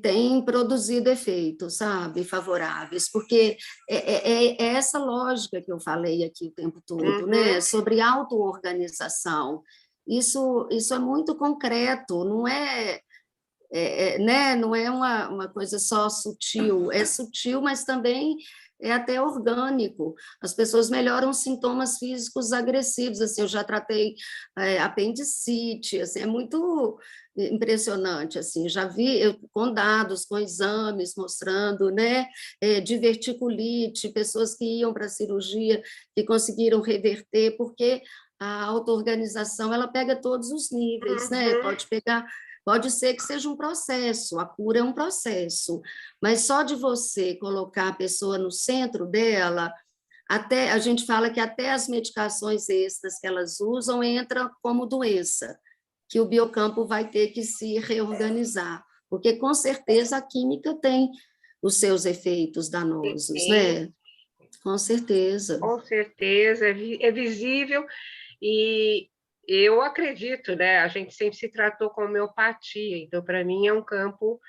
tem produzido efeitos, sabe, favoráveis, porque é essa lógica que eu falei aqui o tempo todo, né? Sobre auto-organização. Isso é muito concreto, não é né? Não é uma coisa só sutil, é sutil, mas também é até orgânico. As pessoas melhoram sintomas físicos agressivos, assim, eu já tratei apendicite, assim, é muito impressionante, assim, já vi com dados, com exames mostrando, né, diverticulite, pessoas que iam para a cirurgia, que conseguiram reverter, porque a auto-organização, ela pega todos os níveis, né, pode ser que seja um processo, a cura é um processo, mas só de você colocar a pessoa no centro dela, até a gente fala que até as medicações extras que elas usam entram como doença, que o biocampo vai ter que se reorganizar, porque com certeza a química tem os seus efeitos danosos, Sim, né? Com certeza. com certeza, é visível. E eu acredito, né? A gente sempre se tratou com homeopatia, então, para mim, é um campo,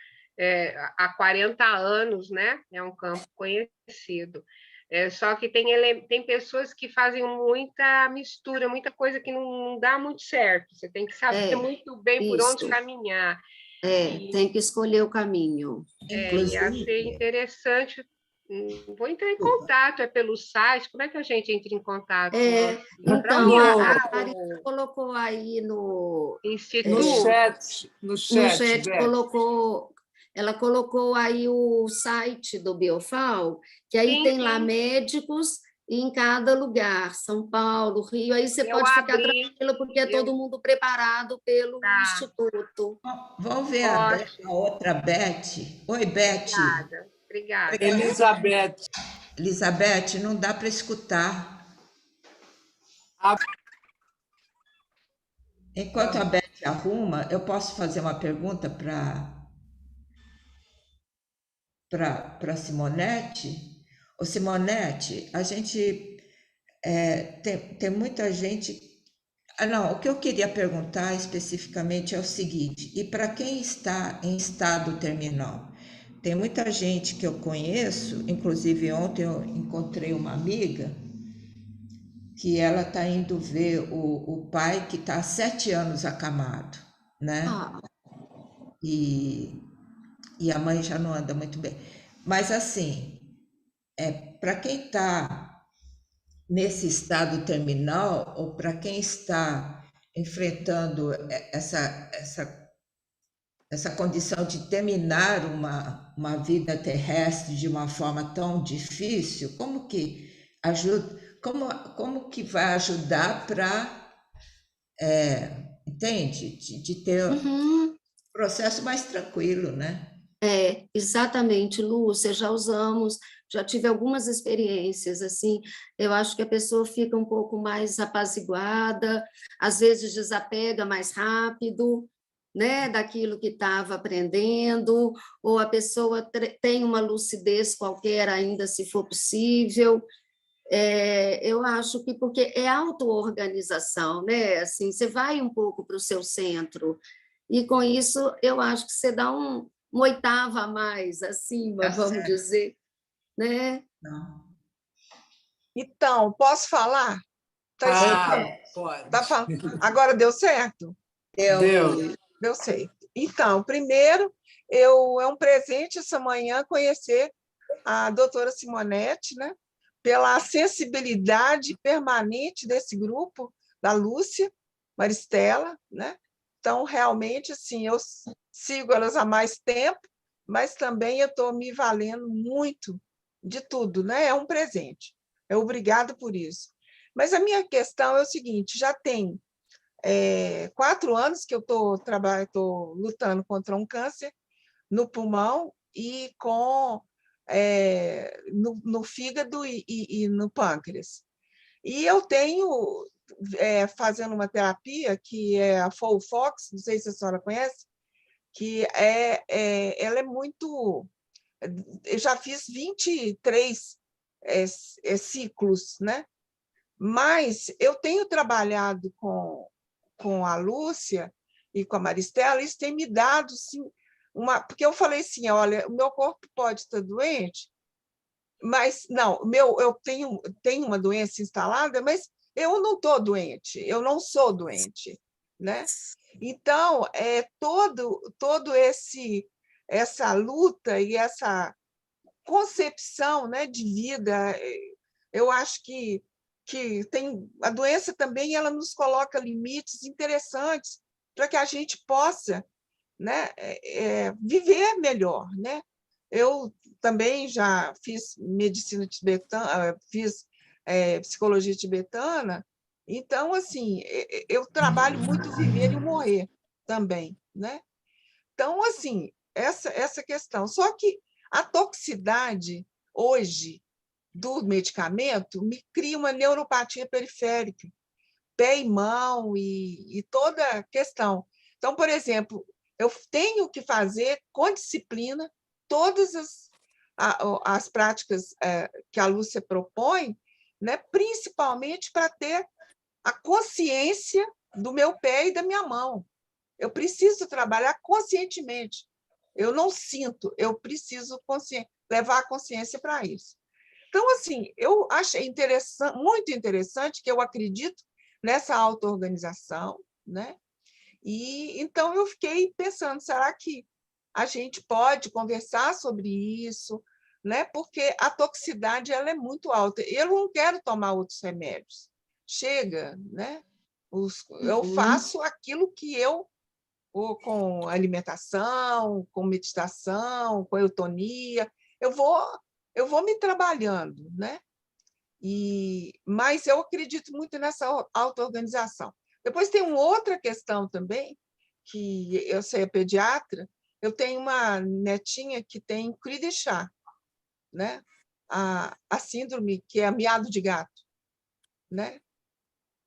há 40 anos, né? É um campo conhecido. Só que tem pessoas que fazem muita mistura, muita coisa que não dá muito certo. Você tem que saber muito bem por onde Isso. caminhar. Tem que escolher o caminho. Ia ser Inclusive, interessante. Vou entrar em contato, é pelo site? Como é que a gente entra em contato com você? Para Então, a orientar Larissa colocou aí o No Instituto. chat, no no chat, chat, Beth. ela colocou aí o site do Biofal, que aí Sim, tem lá sim, médicos em cada lugar, São Paulo, Rio, aí você eu pode ficar abri, tranquila, porque é todo mundo preparado pelo tá, Instituto. vamos ver a ótimo, outra Beth. Oi, Beth. obrigada, obrigada. Elizabeth. Elizabeth, não dá para escutar. A- Enquanto a Beth arruma, eu posso fazer uma pergunta para Simonete? Ô, Simonete, a gente tem muita gente. Ah, não, o que eu queria perguntar especificamente é o seguinte: e para quem está em estado terminal? Tem muita gente que eu conheço, inclusive ontem eu encontrei uma amiga que ela está indo ver o pai que está há 7 anos acamado, né? Ah, E, e a mãe já não anda muito bem. Mas assim, para quem está nesse estado terminal ou para quem está enfrentando essa condição de terminar uma vida terrestre de uma forma tão difícil, como que ajuda, como que vai ajudar para, entende? De ter um uhum. processo mais tranquilo, né? Exatamente, Lúcia, já usamos já tive algumas experiências, assim, eu acho que a pessoa fica um pouco mais apaziguada, às vezes desapega mais rápido, né, daquilo que estava aprendendo, ou a pessoa tem uma lucidez qualquer ainda, se for possível. Eu acho que porque é auto-organização, né? Assim, você vai um pouco para o seu centro, e com isso eu acho que você dá uma oitava a mais acima, Tá vamos certo. dizer, né? Não. Então, posso falar? Tá, tá Pode. falando. Agora deu certo? Deu. Deu certo. Então, primeiro, é um presente essa manhã conhecer a doutora Simonete, né? Pela sensibilidade permanente desse grupo, da Lúcia, Maristela, né? Então, realmente, assim, eu sigo elas há mais tempo, mas também eu estou me valendo muito de tudo, né? É um presente. Obrigado por isso. Mas a minha questão é o seguinte: já tem 4 anos que eu estou lutando contra um câncer no pulmão e no fígado e no pâncreas. E eu tenho fazendo uma terapia que é a FOLFOX, não sei se a senhora conhece, que ela é muito... Eu já fiz 23 ciclos, né? Mas eu tenho trabalhado com a Lúcia e com a Maristela, isso tem me dado, sim, porque eu falei assim, olha, o meu corpo pode estar doente, mas não, eu tenho uma doença instalada, mas eu não estou doente, eu não sou doente, né? Então, todo essa luta e essa concepção, né, de vida, eu acho que tem a doença também, ela nos coloca limites interessantes para que a gente possa, né, viver melhor, né? Eu também já fiz medicina tibetana, fiz psicologia tibetana, então assim eu trabalho muito o viver e o morrer também, né? Então assim essa questão. Só que a toxicidade hoje do medicamento me cria uma neuropatia periférica, pé e mão e toda a questão. Então, por exemplo, eu tenho que fazer com disciplina todas as práticas que a Lúcia propõe, né? Principalmente para ter a consciência do meu pé e da minha mão. Eu preciso trabalhar conscientemente. Eu não sinto, eu preciso levar a consciência para isso. Então, assim, eu achei muito interessante, que eu acredito nessa auto-organização, né? E então eu fiquei pensando, será que a gente pode conversar sobre isso, né? Porque a toxicidade ela é muito alta. Eu não quero tomar outros remédios. Chega, né? Eu faço aquilo que com alimentação, com meditação, com eutonia, eu vou me trabalhando, né? Mas eu acredito muito nessa auto-organização. Depois tem uma outra questão também, que eu sei, é pediatra, eu tenho uma netinha que tem cri de chá, né? A síndrome que é miado de gato, né?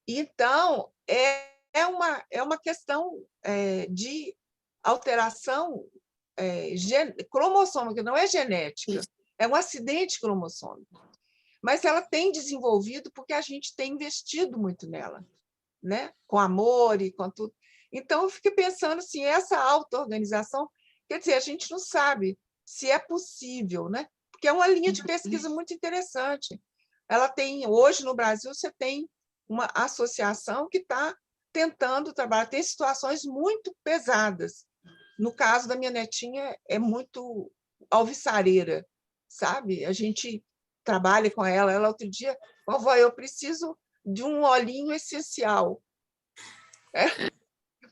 Então, é uma questão de alteração cromossômica, não é genética, é um acidente cromossômico. Mas ela tem desenvolvido porque a gente tem investido muito nela, né? Com amor e com tudo. Então, eu fiquei pensando assim, essa auto-organização, quer dizer, a gente não sabe se é possível, né? Porque é uma linha de pesquisa muito interessante. Ela tem, hoje no Brasil, você tem uma associação que está tentando trabalhar, tem situações muito pesadas. No caso da minha netinha, é muito alvissareira, sabe? A gente trabalha com ela outro dia, vovó, eu preciso de um olhinho essencial.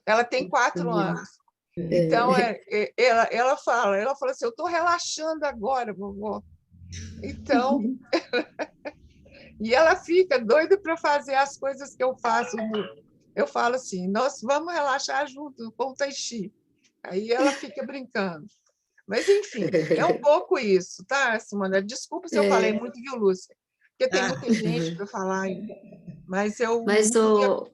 Ela tem 4 anos. Então, ela fala assim, eu estou relaxando agora, vovó. Então, e ela fica doida para fazer as coisas que eu faço. Eu falo assim, nós vamos relaxar junto com o Tai Chi. Aí ela fica brincando. Mas, enfim, é um pouco isso, tá, Simone? Desculpa se eu falei muito, viu, Lúcia? Porque tem muita gente para falar ainda. Mas eu Mas, não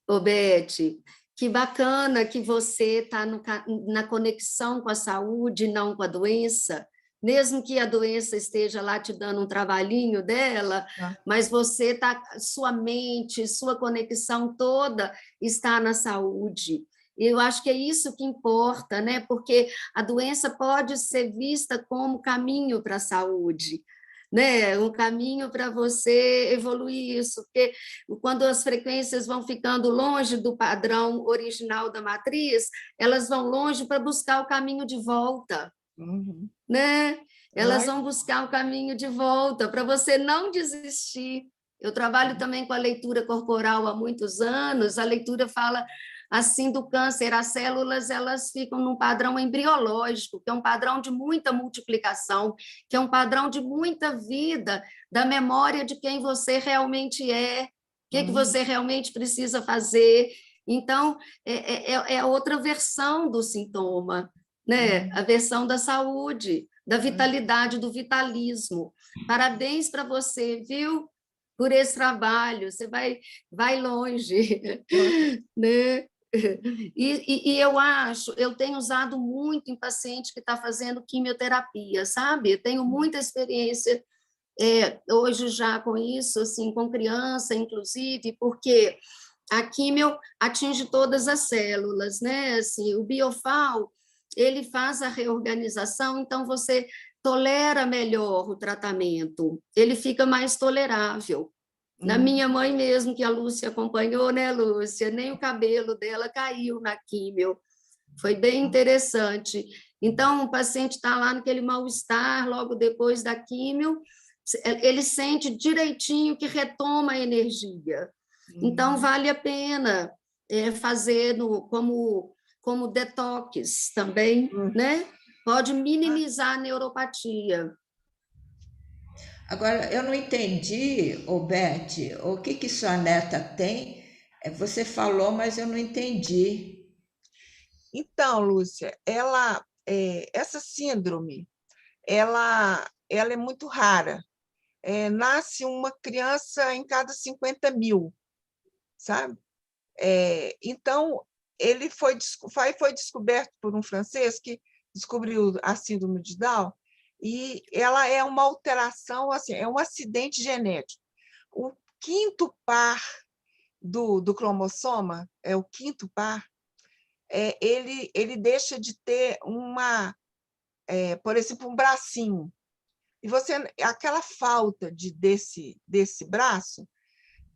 queria... Beth, que bacana que você está na conexão com a saúde, não com a doença, mesmo que a doença esteja lá te dando um trabalhinho dela, mas você está, sua mente, sua conexão toda está na saúde. Eu acho que é isso que importa, né? Porque a doença pode ser vista como caminho para a saúde, né? Um caminho para você evoluir isso, porque quando as frequências vão ficando longe do padrão original da matriz, elas vão longe para buscar o caminho de volta, né? Elas vão buscar o caminho de volta para você não desistir. Eu trabalho também com a leitura corporal há muitos anos. A leitura fala assim do câncer, as células elas ficam num padrão embriológico, que é um padrão de muita multiplicação, que é um padrão de muita vida, da memória de quem você realmente é, o que você realmente precisa fazer. Então, é outra versão do sintoma, né? A versão da saúde, da vitalidade, do vitalismo. Parabéns para você, viu? Por esse trabalho, você vai longe, né? E eu tenho usado muito em paciente que está fazendo quimioterapia, sabe? Eu tenho muita experiência hoje já com isso, assim, com criança, inclusive, porque a quimio atinge todas as células, né? Assim, o biofal, ele faz a reorganização, então você tolera melhor o tratamento, ele fica mais tolerável. Na minha mãe mesmo, que a Lúcia acompanhou, né, Lúcia? Nem o cabelo dela caiu na químio. Foi bem interessante. Então, o paciente está lá naquele mal-estar, logo depois da químio, ele sente direitinho que retoma a energia. Então, vale a pena fazer como detox também, né? Pode minimizar a neuropatia. Agora, eu não entendi, Beth, o que sua neta tem? Você falou, mas eu não entendi. Então, Lúcia, essa síndrome, ela é muito rara. Nasce uma criança em cada 50 mil, sabe? Então, ele foi descoberto por um francês que descobriu a síndrome de Down, e ela é uma alteração, assim, é um acidente genético. O quinto par do cromossoma, o quinto par, ele deixa de ter por exemplo, um bracinho. E aquela falta desse braço,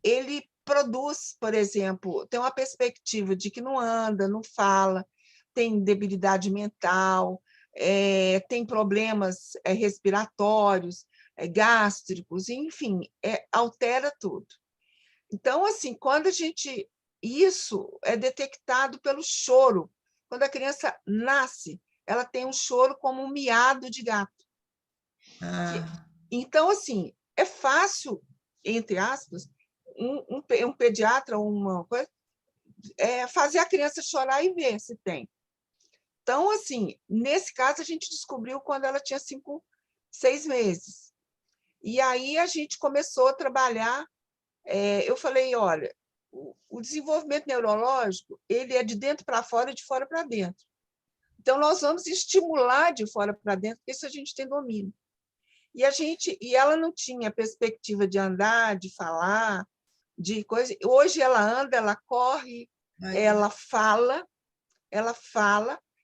ele produz, por exemplo, tem uma perspectiva de que não anda, não fala, tem debilidade mental, tem problemas respiratórios, gástricos, enfim, altera tudo. Então, assim, isso é detectado pelo choro. Quando a criança nasce, ela tem um choro como um miado de gato. Então, assim, é fácil, entre aspas, um pediatra ou uma coisa, fazer a criança chorar e ver se tem. Então, assim, nesse caso, a gente descobriu quando ela tinha 6 meses. E aí a gente começou a trabalhar. Eu falei, olha, o desenvolvimento neurológico ele é de dentro para fora e de fora para dentro. Então, nós vamos estimular de fora para dentro, porque isso a gente tem domínio. E ela não tinha perspectiva de andar, de falar, de coisa. Hoje ela anda, ela corre, ela fala,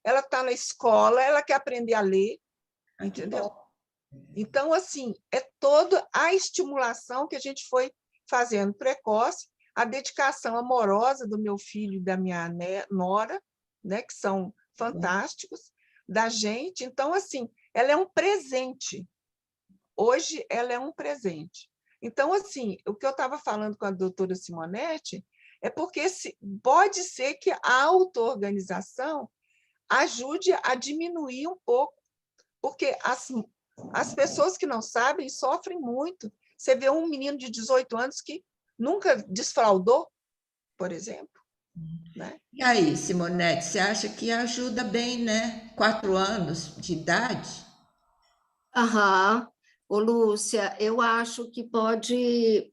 ela está na escola, ela quer aprender a ler, entendeu? Então, assim, é toda a estimulação que a gente foi fazendo precoce, a dedicação amorosa do meu filho e da minha nora, né, que são fantásticos, da gente. Então, assim, ela é um presente. Hoje, ela é um presente. Então, assim, o que eu estava falando com a doutora Simonete é porque pode ser que a auto-organização ajude a diminuir um pouco, porque as pessoas que não sabem sofrem muito. Você vê um menino de 18 anos que nunca desfraudou, por exemplo, né? E aí, Simonete, você acha que ajuda bem, né? 4 anos de idade? Aham. Ô, Lúcia, eu acho que pode,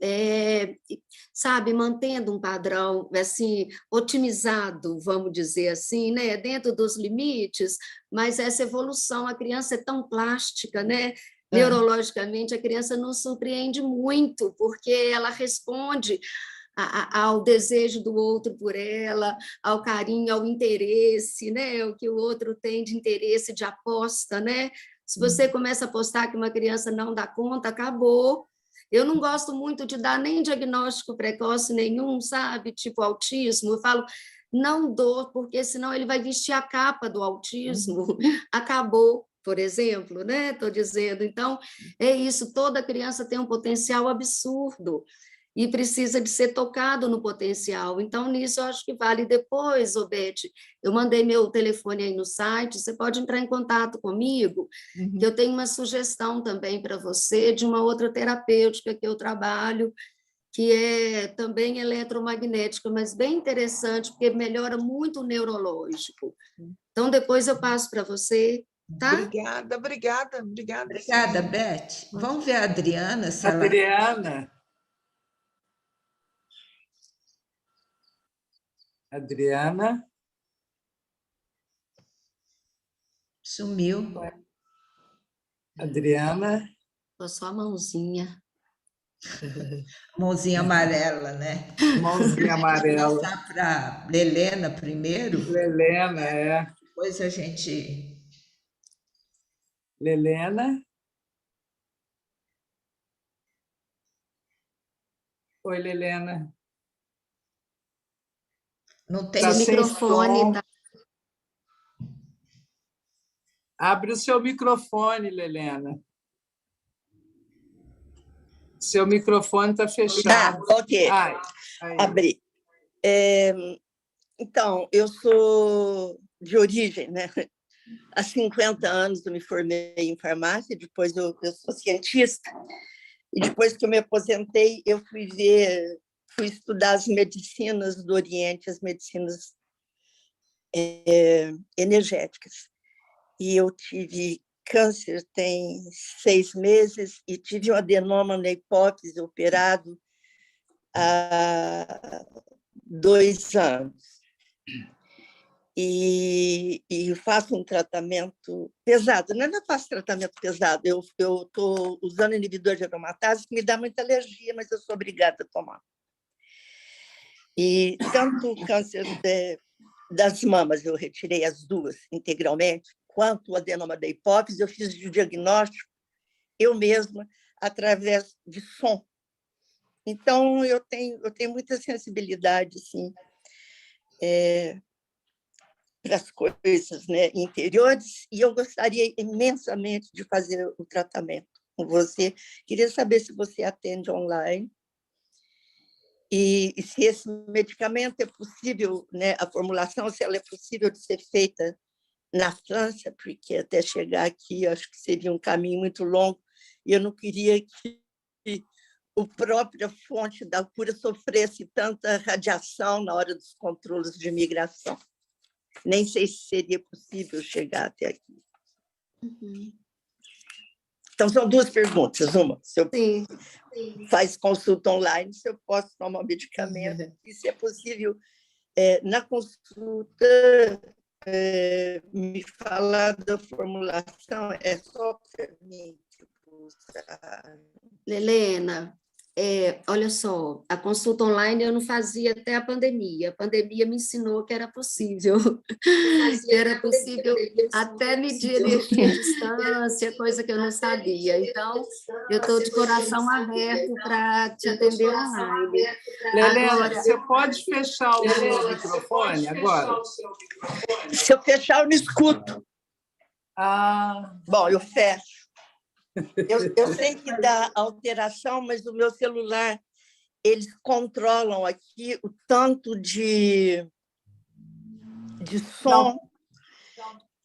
sabe, mantendo um padrão, assim, otimizado, vamos dizer assim, né, dentro dos limites, mas essa evolução, a criança é tão plástica, né, Ah, neurologicamente, a criança nos surpreende muito, porque ela responde ao desejo do outro por ela, ao carinho, ao interesse, né, o que o outro tem de interesse, de aposta, né, se você começa a apostar que uma criança não dá conta, acabou. Eu não gosto muito de dar nem diagnóstico precoce nenhum, sabe? Tipo autismo. Eu falo, não dou, porque senão ele vai vestir a capa do autismo. Acabou, por exemplo, né? Estou dizendo. Então, é isso. Toda criança tem um potencial absurdo e precisa de ser tocado no potencial. Então, nisso, eu acho que vale depois, Obete. Eu mandei meu telefone aí no site, você pode entrar em contato comigo, que uhum. eu tenho uma sugestão também para você de uma outra terapêutica que eu trabalho, que é também eletromagnética, mas bem interessante, porque melhora muito o neurológico. Então, depois eu passo para você, tá? Obrigada, obrigada, obrigada, Obrigada, sim. Beth. Vamos ver a Adriana, se ela Adriana. Adriana. sumiu. Adriana. Foi só a mãozinha. Mãozinha amarela, né? Mãozinha Vamos amarela. passar para Helena primeiro, Lelena, é. depois a gente. Lelena. Oi, Lelena. Não tem Está Seu sem microfone som. tá. Abre o seu microfone, Lelena. Seu microfone está fechado. Ok, Ai, aí. abri. Então, eu sou de origem, né? Há 50 anos eu me formei em farmácia, depois eu sou cientista, e depois que eu me aposentei, eu fui estudar as medicinas do Oriente, as medicinas energéticas. E eu tive câncer tem 6 meses e tive um adenoma na hipófise operado há 2 anos. E faço um tratamento pesado. Não faço tratamento pesado, eu estou usando inibidor de aromatase, que me dá muita alergia, mas eu sou obrigada a tomar. E tanto o câncer das mamas, eu retirei as duas integralmente, quanto o adenoma da hipófise, eu fiz o diagnóstico eu mesma, através de som. Então, eu tenho muita sensibilidade, assim, para as coisas, né, interiores, e eu gostaria imensamente de fazer o tratamento com você. Queria saber se você atende online e se esse medicamento é possível, né, a formulação, se ela é possível de ser feita na França, porque até chegar aqui acho que seria um caminho muito longo e eu não queria que a própria fonte da cura sofresse tanta radiação na hora dos controles de imigração. Nem sei se seria possível chegar até aqui. Então, são 2 perguntas. Uma, se eu faz consulta online, se eu posso tomar medicamento, e se é possível, na consulta, me falar da formulação, é só para mim. Helena, olha só, a consulta online eu não fazia até a pandemia me ensinou que era possível, até medir energia à distância, coisa que eu não sabia, então eu estou de coração aberto para te atender online. Lelena, Agora, você pode fechar o seu microfone agora? Se eu fechar, eu não escuto. Bom, eu fecho. Eu sei que dá alteração, mas o meu celular, eles controlam aqui o tanto de som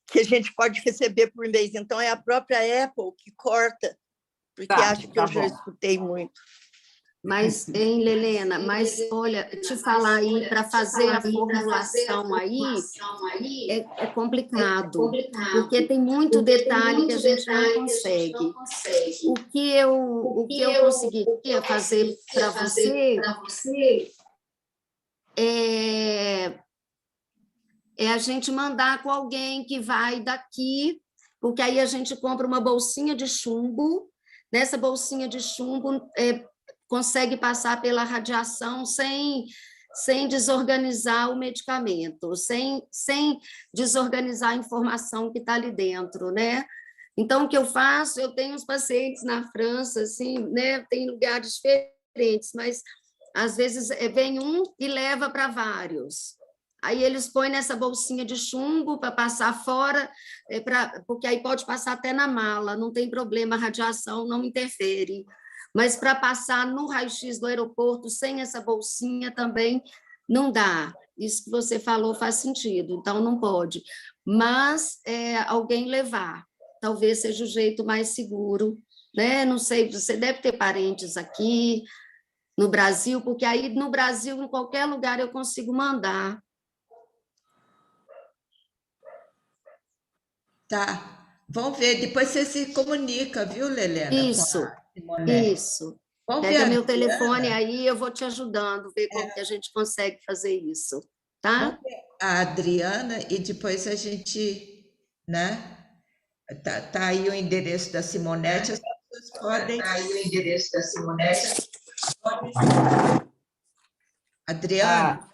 que a gente pode receber por mês. Então, é a própria Apple que corta, porque acha que eu já escutei muito. Mas, hein, Lelena, mas olha, te falar aí, para fazer a formulação aí é complicado, porque tem muito detalhe que a gente não consegue. O que eu conseguiria fazer para você é a gente mandar com alguém que vai daqui, porque aí a gente compra uma bolsinha de chumbo, nessa bolsinha de chumbo consegue passar pela radiação sem desorganizar o medicamento, sem desorganizar a informação que está ali dentro, né? Então, o que eu faço? Eu tenho os pacientes na França, assim, né? Tem lugares diferentes, mas às vezes vem um e leva para vários. Aí eles põem nessa bolsinha de chumbo para passar fora, porque aí pode passar até na mala, não tem problema, a radiação não interfere. Mas para passar no raio-x do aeroporto sem essa bolsinha também não dá. Isso que você falou faz sentido, então não pode. Mas alguém levar, talvez seja o jeito mais seguro, né? Não sei, você deve ter parentes aqui no Brasil, porque aí no Brasil, em qualquer lugar, eu consigo mandar. Tá. Vamos ver. Depois você se comunica, viu, Lelena, com Isso, a Simonete. isso. Vamos ver Pega a meu telefone Adriana. aí, eu vou te ajudando, ver como que a gente consegue fazer isso, Vamos tá? ver a Adriana e depois a gente, né? Tá aí o endereço da Simonete, as pessoas podem. Tá aí o endereço da Simonete. Adriana,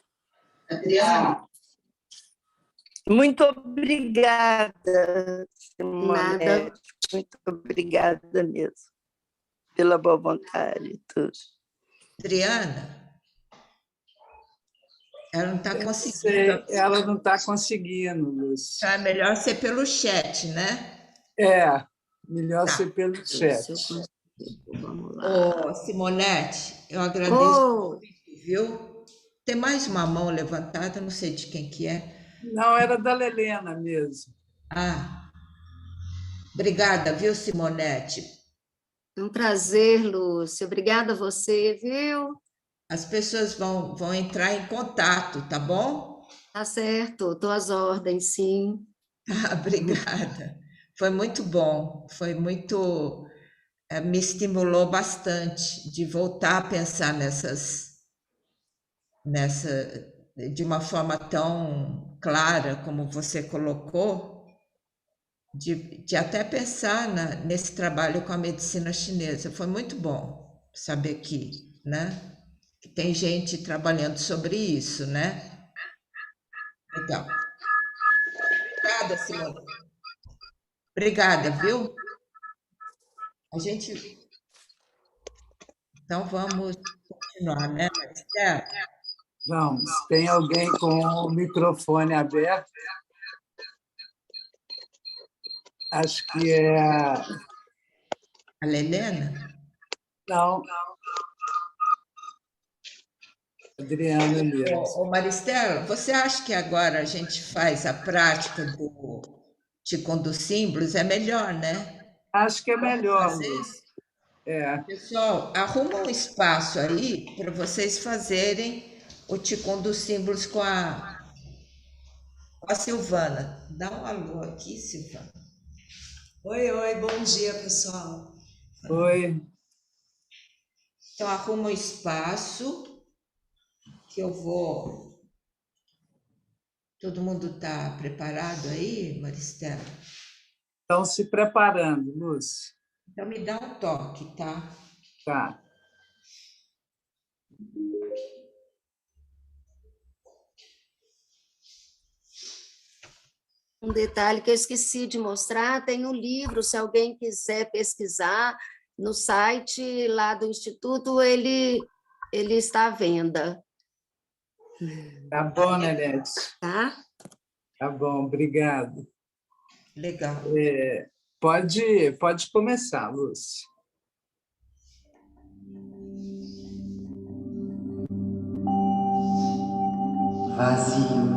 Muito obrigada, Nada. Simonete. Muito obrigada mesmo pela boa vontade e tudo. Adriana, ela não está Eu conseguindo. sei, ela não está conseguindo, Lúcia. Então é melhor ser pelo chat, né? Melhor Tá. ser pelo Se eu chat. consigo, vamos lá. Ô, Simonete, eu agradeço Oh, muito, viu? Tem mais uma mão levantada, não sei de quem que é. Não, era da Lelena mesmo. Ah, obrigada, viu, Simonete? é um prazer, Lúcia. Obrigada a você, viu? As pessoas vão entrar em contato, tá bom? Tá certo, estou às ordens, sim. Ah, obrigada. Foi muito bom, foi muito, me estimulou bastante de voltar a pensar de uma forma tão clara como você colocou, de até pensar nesse trabalho com a medicina chinesa. Foi muito bom saber né, que tem gente trabalhando sobre isso, né? Legal. Obrigada, Simone. Obrigada, viu? Então vamos continuar, né, Maristela? Vamos, tem alguém com o microfone aberto? Acho que é... A Lelena? Não. Adriana mesmo. Ô, Maristela, você acha que agora a gente faz a prática do Qigong dos símbolos? É melhor, né? Acho que é melhor, Fazer Lúcia. isso? Pessoal, arruma um espaço aí para vocês fazerem o Qigong dos símbolos com a Silvana. Dá um alô aqui, Silvana. Oi, bom dia, pessoal. Oi. Então, arruma um espaço que eu vou... Todo mundo está preparado aí, Maristela? Estão se preparando, Lúcia. Então, me dá um toque, tá? Tá. Um detalhe que eu esqueci de mostrar, tem um livro, se alguém quiser pesquisar, no site lá do Instituto, ele está à venda. Tá bom, Nenete. Tá? Tá bom, obrigado. Legal. Pode começar, Lúcia. Vazio.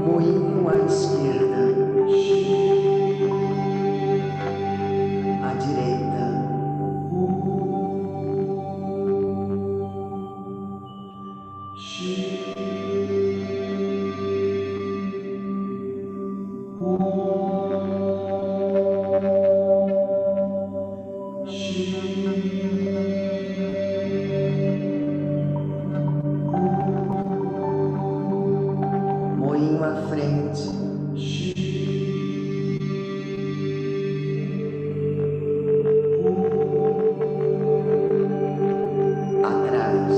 Moinho à esquerda, à direita, moinho à frente, atrás,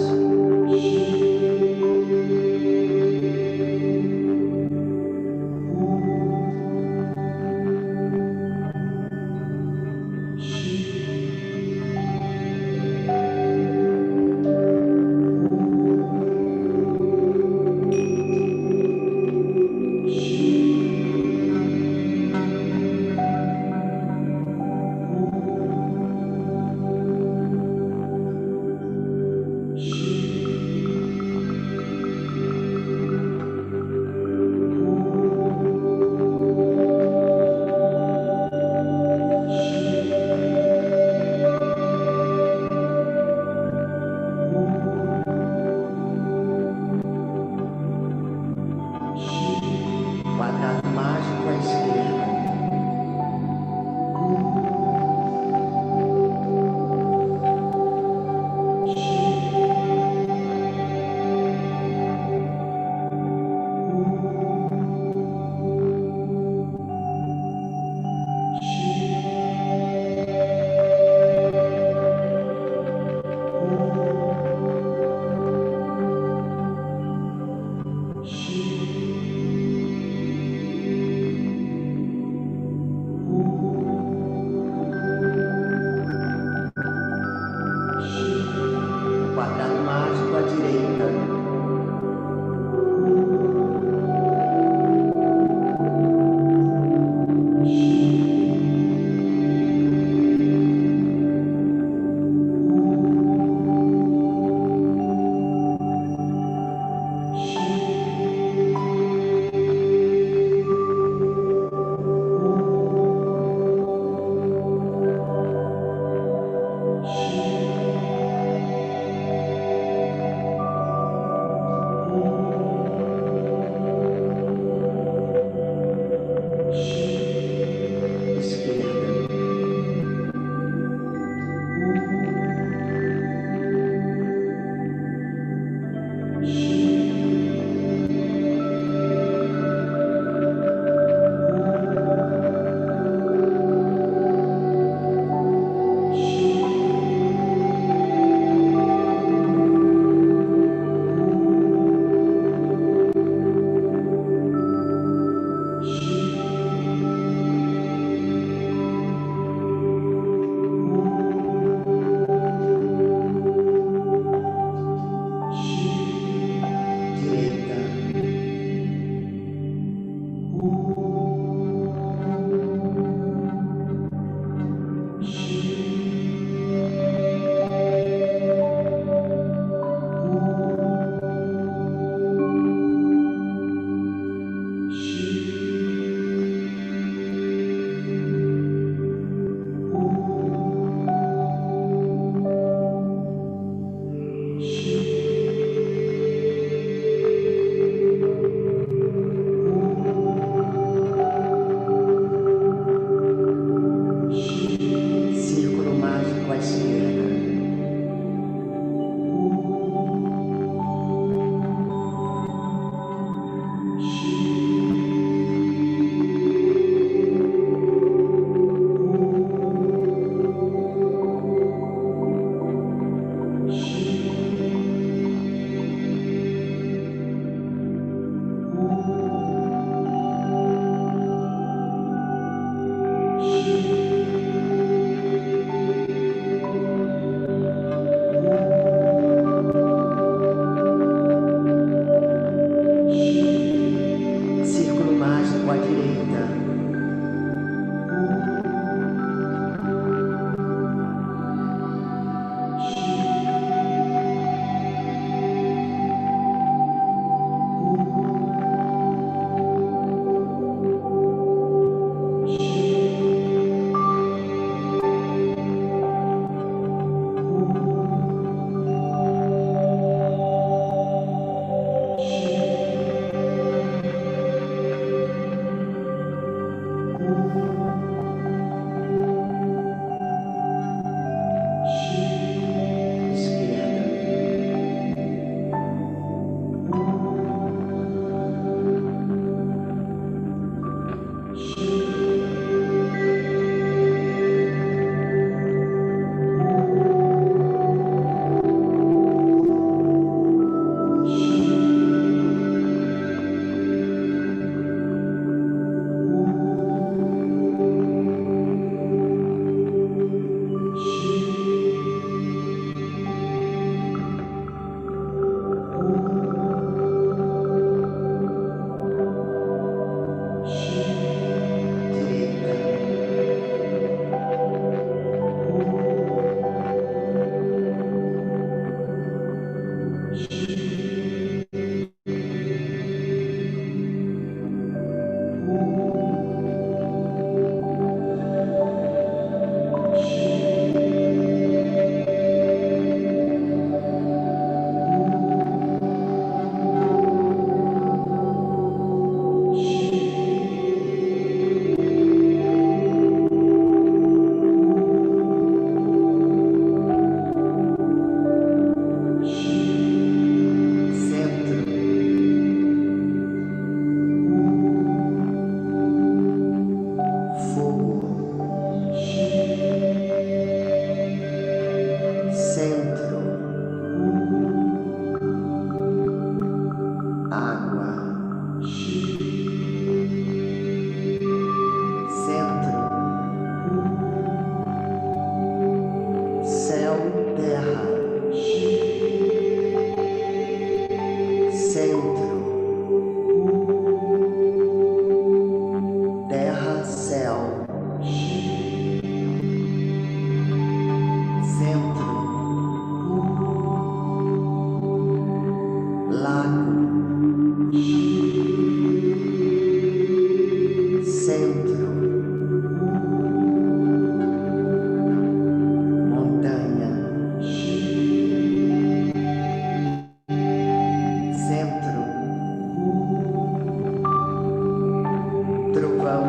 trovão,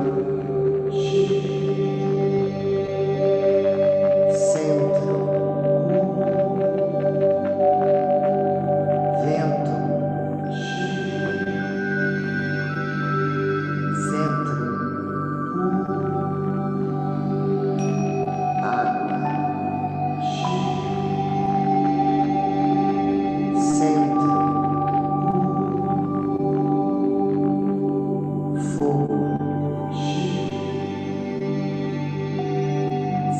centro, vento, centro, água, centro, fogo,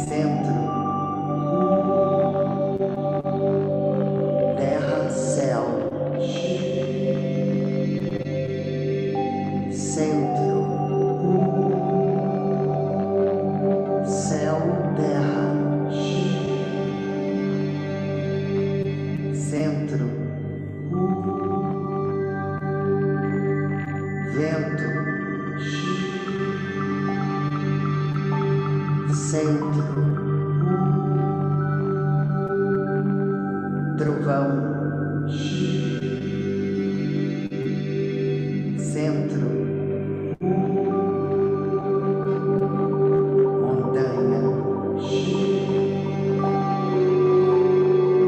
centro, terra, céu, centro, céu, terra, centro, vento, centro, trovão, centro, montanha,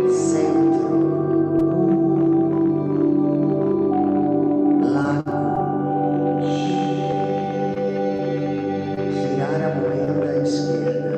centro, lago, girar a moeda à esquerda,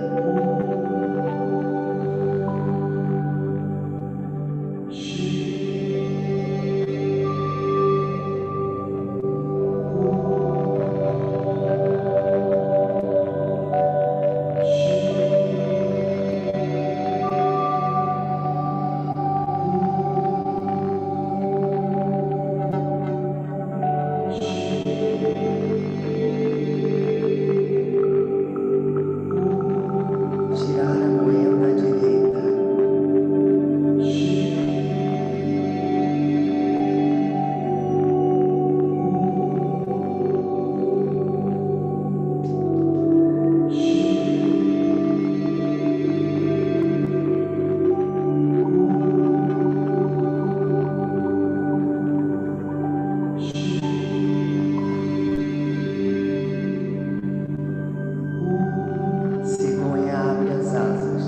girar a moeda à direita, cegonha abre as asas,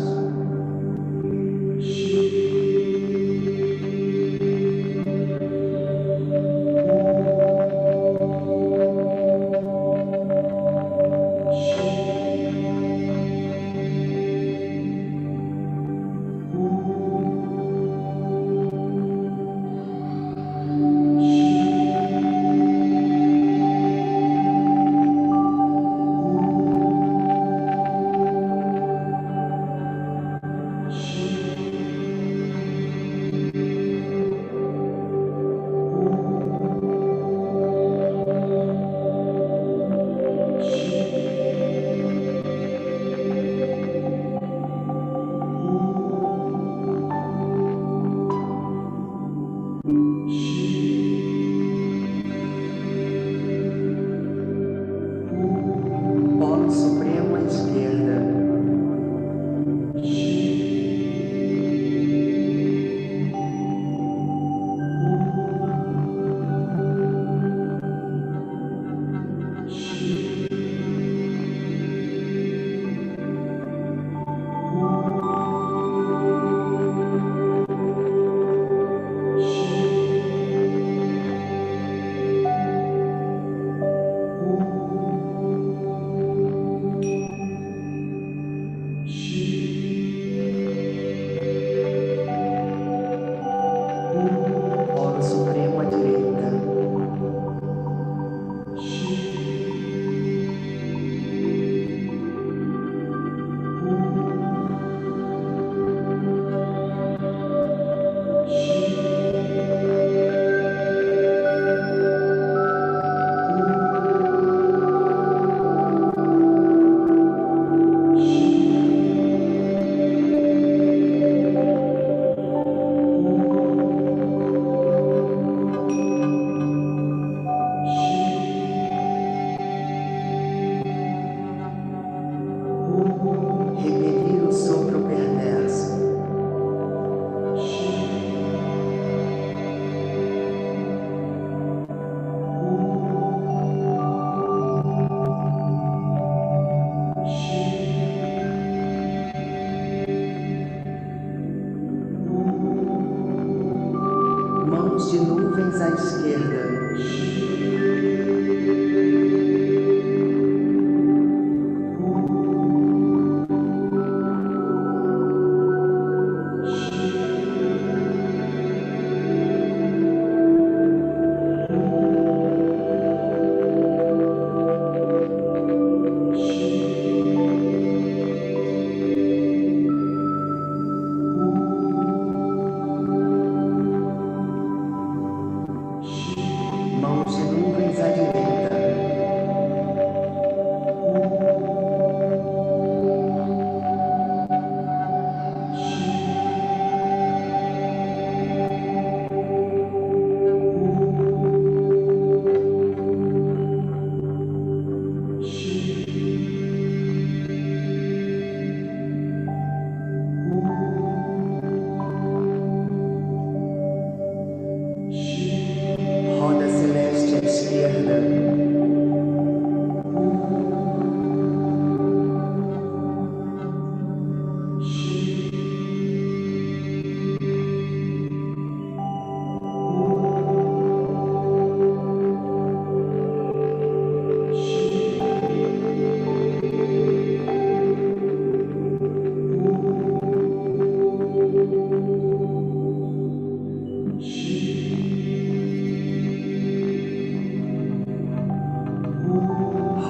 polo supremo à esquerda,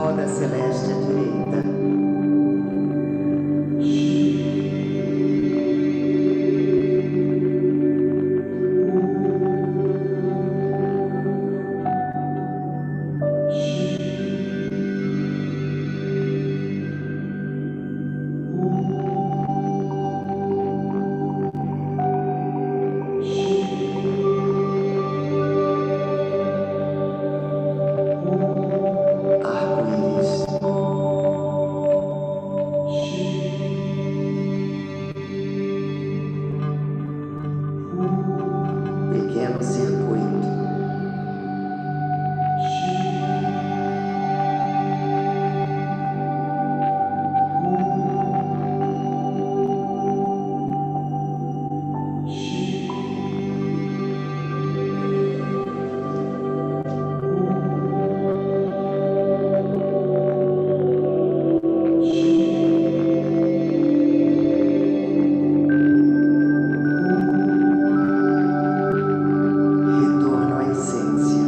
roda celeste à direita. Arco-íris. Pequeno circuito. Retorno à essência.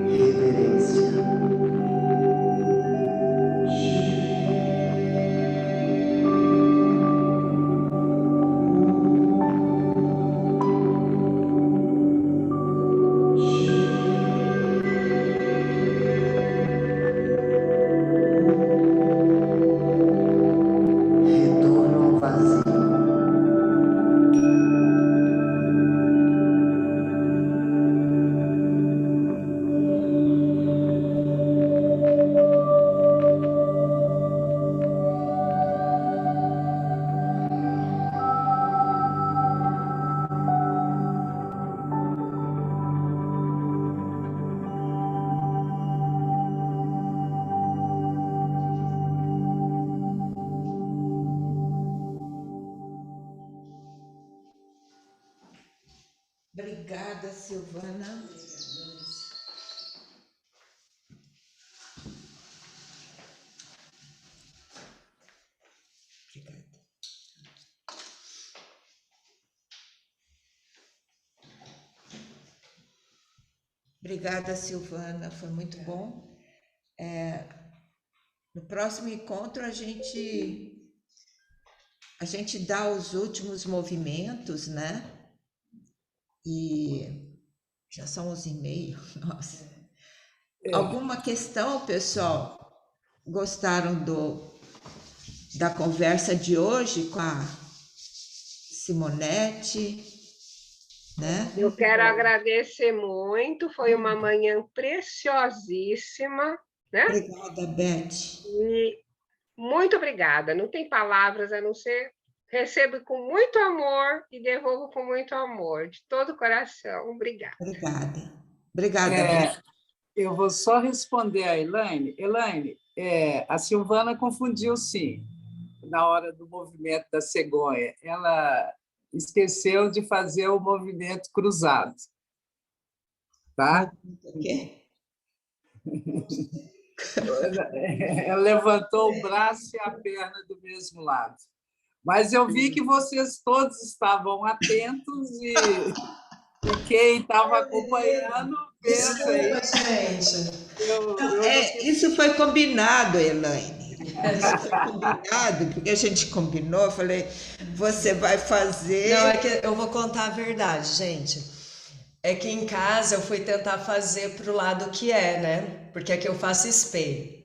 Reverência. Retorno ao vazio. Obrigada, Silvana. Obrigada. Obrigada, Silvana, foi muito bom. No próximo encontro a gente dá os últimos movimentos, né? E já são 11h30, nossa. Alguma questão, pessoal? Gostaram da conversa de hoje com a Simonete, né? Eu quero agradecer muito, foi uma manhã preciosíssima, né? Obrigada, Beth. E muito obrigada, não tem palavras a não ser recebo com muito amor e devolvo com muito amor, de todo o coração. Obrigada. Obrigada, Beth. Eu vou só responder a Elaine. Elaine, a Silvana confundiu, sim, na hora do movimento da cegonha. Ela esqueceu de fazer o movimento cruzado. Tá? O quê? Ela levantou o braço e a perna do mesmo lado. Mas eu vi que vocês todos estavam atentos e quem estava acompanhando pensa aí. Gente. Isso foi combinado, Elaine. Isso foi combinado, porque a gente combinou, eu falei, você vai fazer... Não, é que eu vou contar a verdade, gente. É que em casa eu fui tentar fazer pro lado que é, né? Porque aqui eu faço espelho.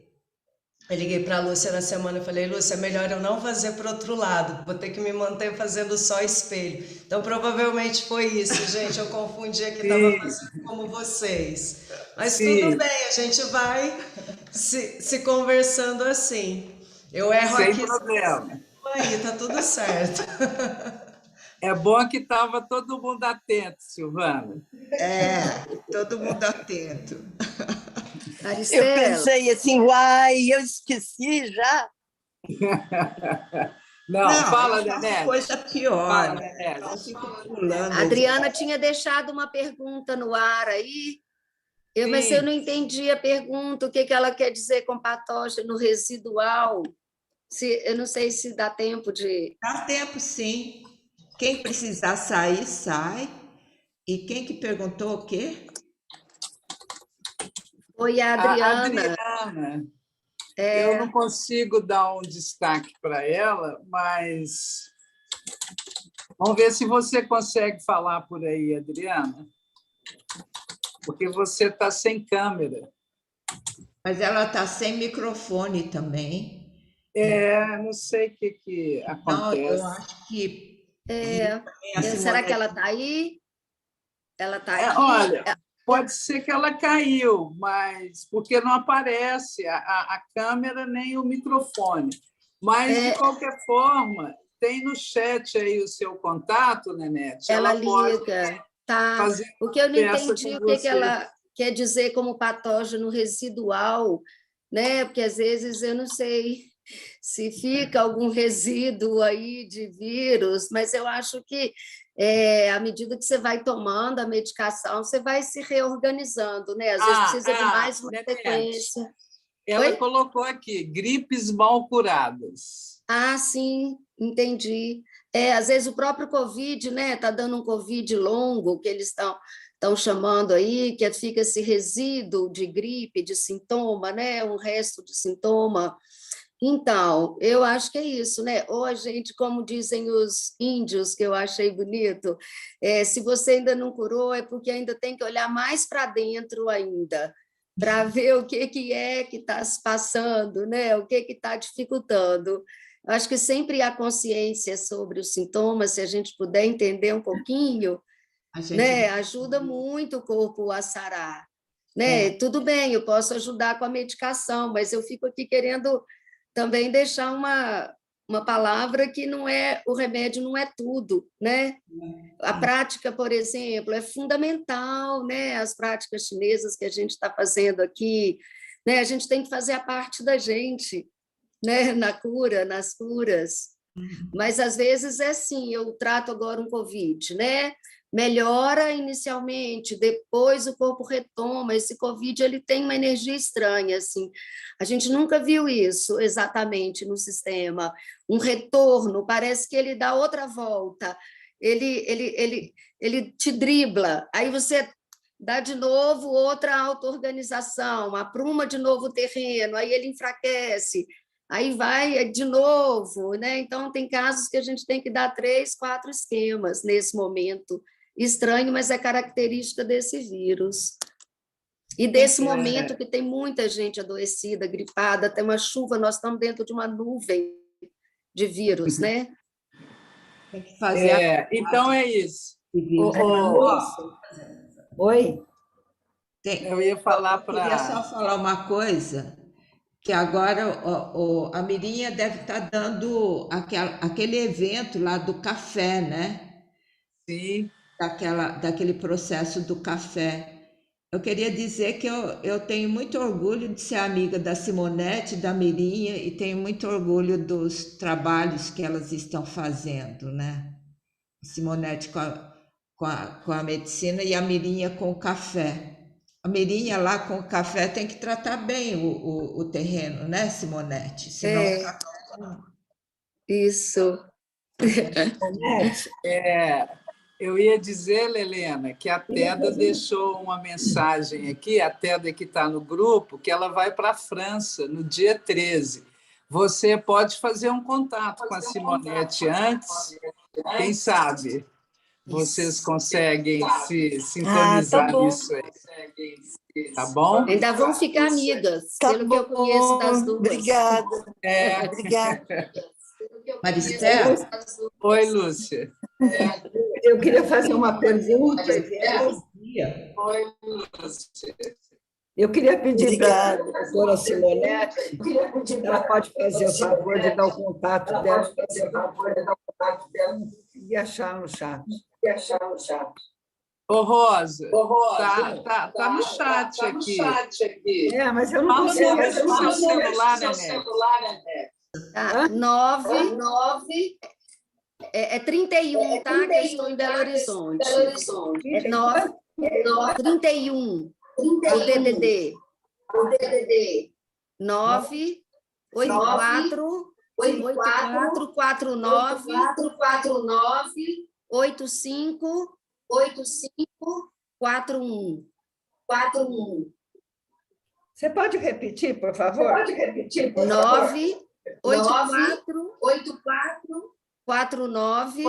Eu liguei para a Lúcia na semana e falei, Lúcia, é melhor eu não fazer para o outro lado, vou ter que me manter fazendo só espelho. Então, provavelmente foi isso, gente, eu confundi aqui, estava fazendo como vocês. Mas tudo bem, a gente vai se conversando assim. Eu erro sem aqui. Problema. Aí, tá tudo certo. É bom que estava todo mundo atento, Silvana. Todo mundo atento. Eu pensei assim, uai, eu esqueci já. Não, Não, fala, eu faço Nenete. coisa pior. Fala, Nenete. Eu fico pulando. A Adriana tinha deixado uma pergunta no ar aí, mas eu Sim. não entendi a pergunta, o que ela quer dizer com patógeno residual. Eu não sei se dá tempo de... Dá tempo, sim. Quem precisar sair, sai. E quem que perguntou o quê? Foi a A Adriana. Adriana, eu não consigo dar um destaque para ela, mas vamos ver se você consegue falar por aí, Adriana, porque você está sem câmera. Mas ela está sem microfone também. Não sei o que Então, eu acontece. acho que... Será que ela está aí? Ela está aqui? Olha, pode ser que ela caiu, mas porque não aparece a câmera nem o microfone. Mas, de qualquer forma, tem no chat aí o seu contato, Nenete. Ela pode liga. Tá. fazer O que eu não conversa entendi, com o que você. ela quer dizer como patógeno residual, né? Porque, às vezes, eu não sei se fica algum resíduo aí de vírus, mas eu acho que, à medida que você vai tomando a medicação, você vai se reorganizando, né? Às vezes precisa de mais uma Nenete, sequência. Ela colocou aqui, gripes mal curadas. Ah, sim, entendi. Às vezes o próprio Covid, né? Está dando um Covid longo, que eles estão chamando aí, que fica esse resíduo de gripe, de sintoma, né? Um resto de sintoma. Então, eu acho que é isso, né? Ou a gente, como dizem os índios, que eu achei bonito, se você ainda não curou, é porque ainda tem que olhar mais para dentro ainda, para ver o que está se passando, né? O que está dificultando. Eu acho que sempre há consciência sobre os sintomas, se a gente puder entender um pouquinho, né? Ajuda muito o corpo a sarar. Né? Tudo bem, eu posso ajudar com a medicação, mas eu fico aqui querendo também deixar uma palavra que não é, o remédio não é tudo, né? A prática, por exemplo, é fundamental, né? As práticas chinesas que a gente está fazendo aqui, né? A gente tem que fazer a parte da gente, né? Na cura, nas curas. Mas, às vezes, é assim, eu trato agora um Covid, né? Melhora inicialmente, depois o corpo retoma. Esse Covid ele tem uma energia estranha, assim. A gente nunca viu isso exatamente no sistema. Um retorno, parece que ele dá outra volta, ele te dribla, aí você dá de novo outra auto-organização, apruma de novo o terreno, aí ele enfraquece, aí vai de novo, né? Então, tem casos que a gente tem que dar 3, 4 esquemas nesse momento. Estranho, mas é característica desse vírus. E desse momento que tem muita gente adoecida, gripada, tem uma chuva, nós estamos dentro de uma nuvem de vírus, né? Tem que fazer então é isso. Oi? Eu ia falar para... Eu queria só falar uma coisa, que agora a Mirinha deve estar dando aquele evento lá do café, né? Sim. Daquele processo do café. Eu queria dizer que eu tenho muito orgulho de ser amiga da Simonete, da Mirinha, e tenho muito orgulho dos trabalhos que elas estão fazendo, né? Simonete com a medicina e a Mirinha com o café. A Mirinha lá com o café tem que tratar bem o terreno, né, Simonete? Senão Isso. Eu ia dizer, Lelena, que a Teda deixou uma mensagem aqui, a Teda que está no grupo, que ela vai para a França no dia 13. Você pode fazer um contato com a Simonete antes, quem sabe vocês conseguem se sintonizar nisso aí. Tá bom? Ainda vão ficar amigas, pelo que eu conheço das duas. Obrigada. Obrigada. Maristela? Oi, Lúcia. Eu queria fazer uma pergunta. Oi, Lúcia. Eu queria pedir para a doutora Simonete, ela pode fazer o favor de dar o contato dela e achar no chat. Ô, Rosa, tá no chat aqui. Mas eu não consigo. Fala o número do seu celular, Nenete. Tá? 9 é 31, tá? Que eu estou em Belo Horizonte. É 31. O DDD. 9 84 49 85 41. Você pode repetir, por favor? 9 84 49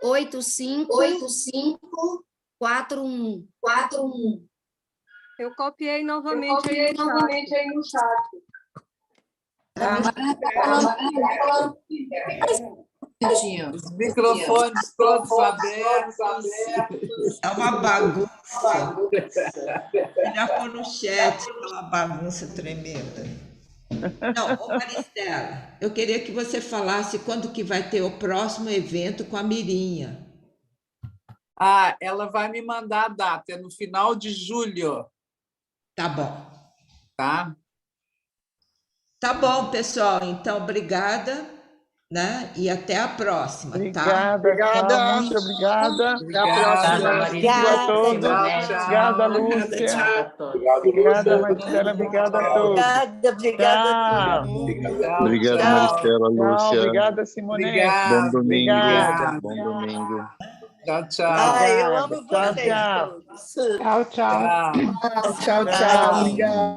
85 41. Eu copiei novamente aí no chat. Os microfones todos abertos. É uma bagunça. Já pôr no chat, é uma bagunça tremenda. Não, ô Maristela, eu queria que você falasse quando que vai ter o próximo evento com a Mirinha. Ela vai me mandar a data, é no final de julho. Tá bom. Tá? Tá bom, pessoal. Então, obrigada, né? E até a próxima, tá? Obrigada, muito obrigada. Até a próxima. Obrigada a todos. Obrigada, Lúcia. Obrigada, Maristela. Obrigada a todos. Obrigada a todos. Obrigado, Maristela, Lúcia. Obrigada, Simone. Bom domingo. Obrigada. Bom domingo. Tchau. Eu amo vocês todos. Tchau. Tchau. Tchau. Obrigado.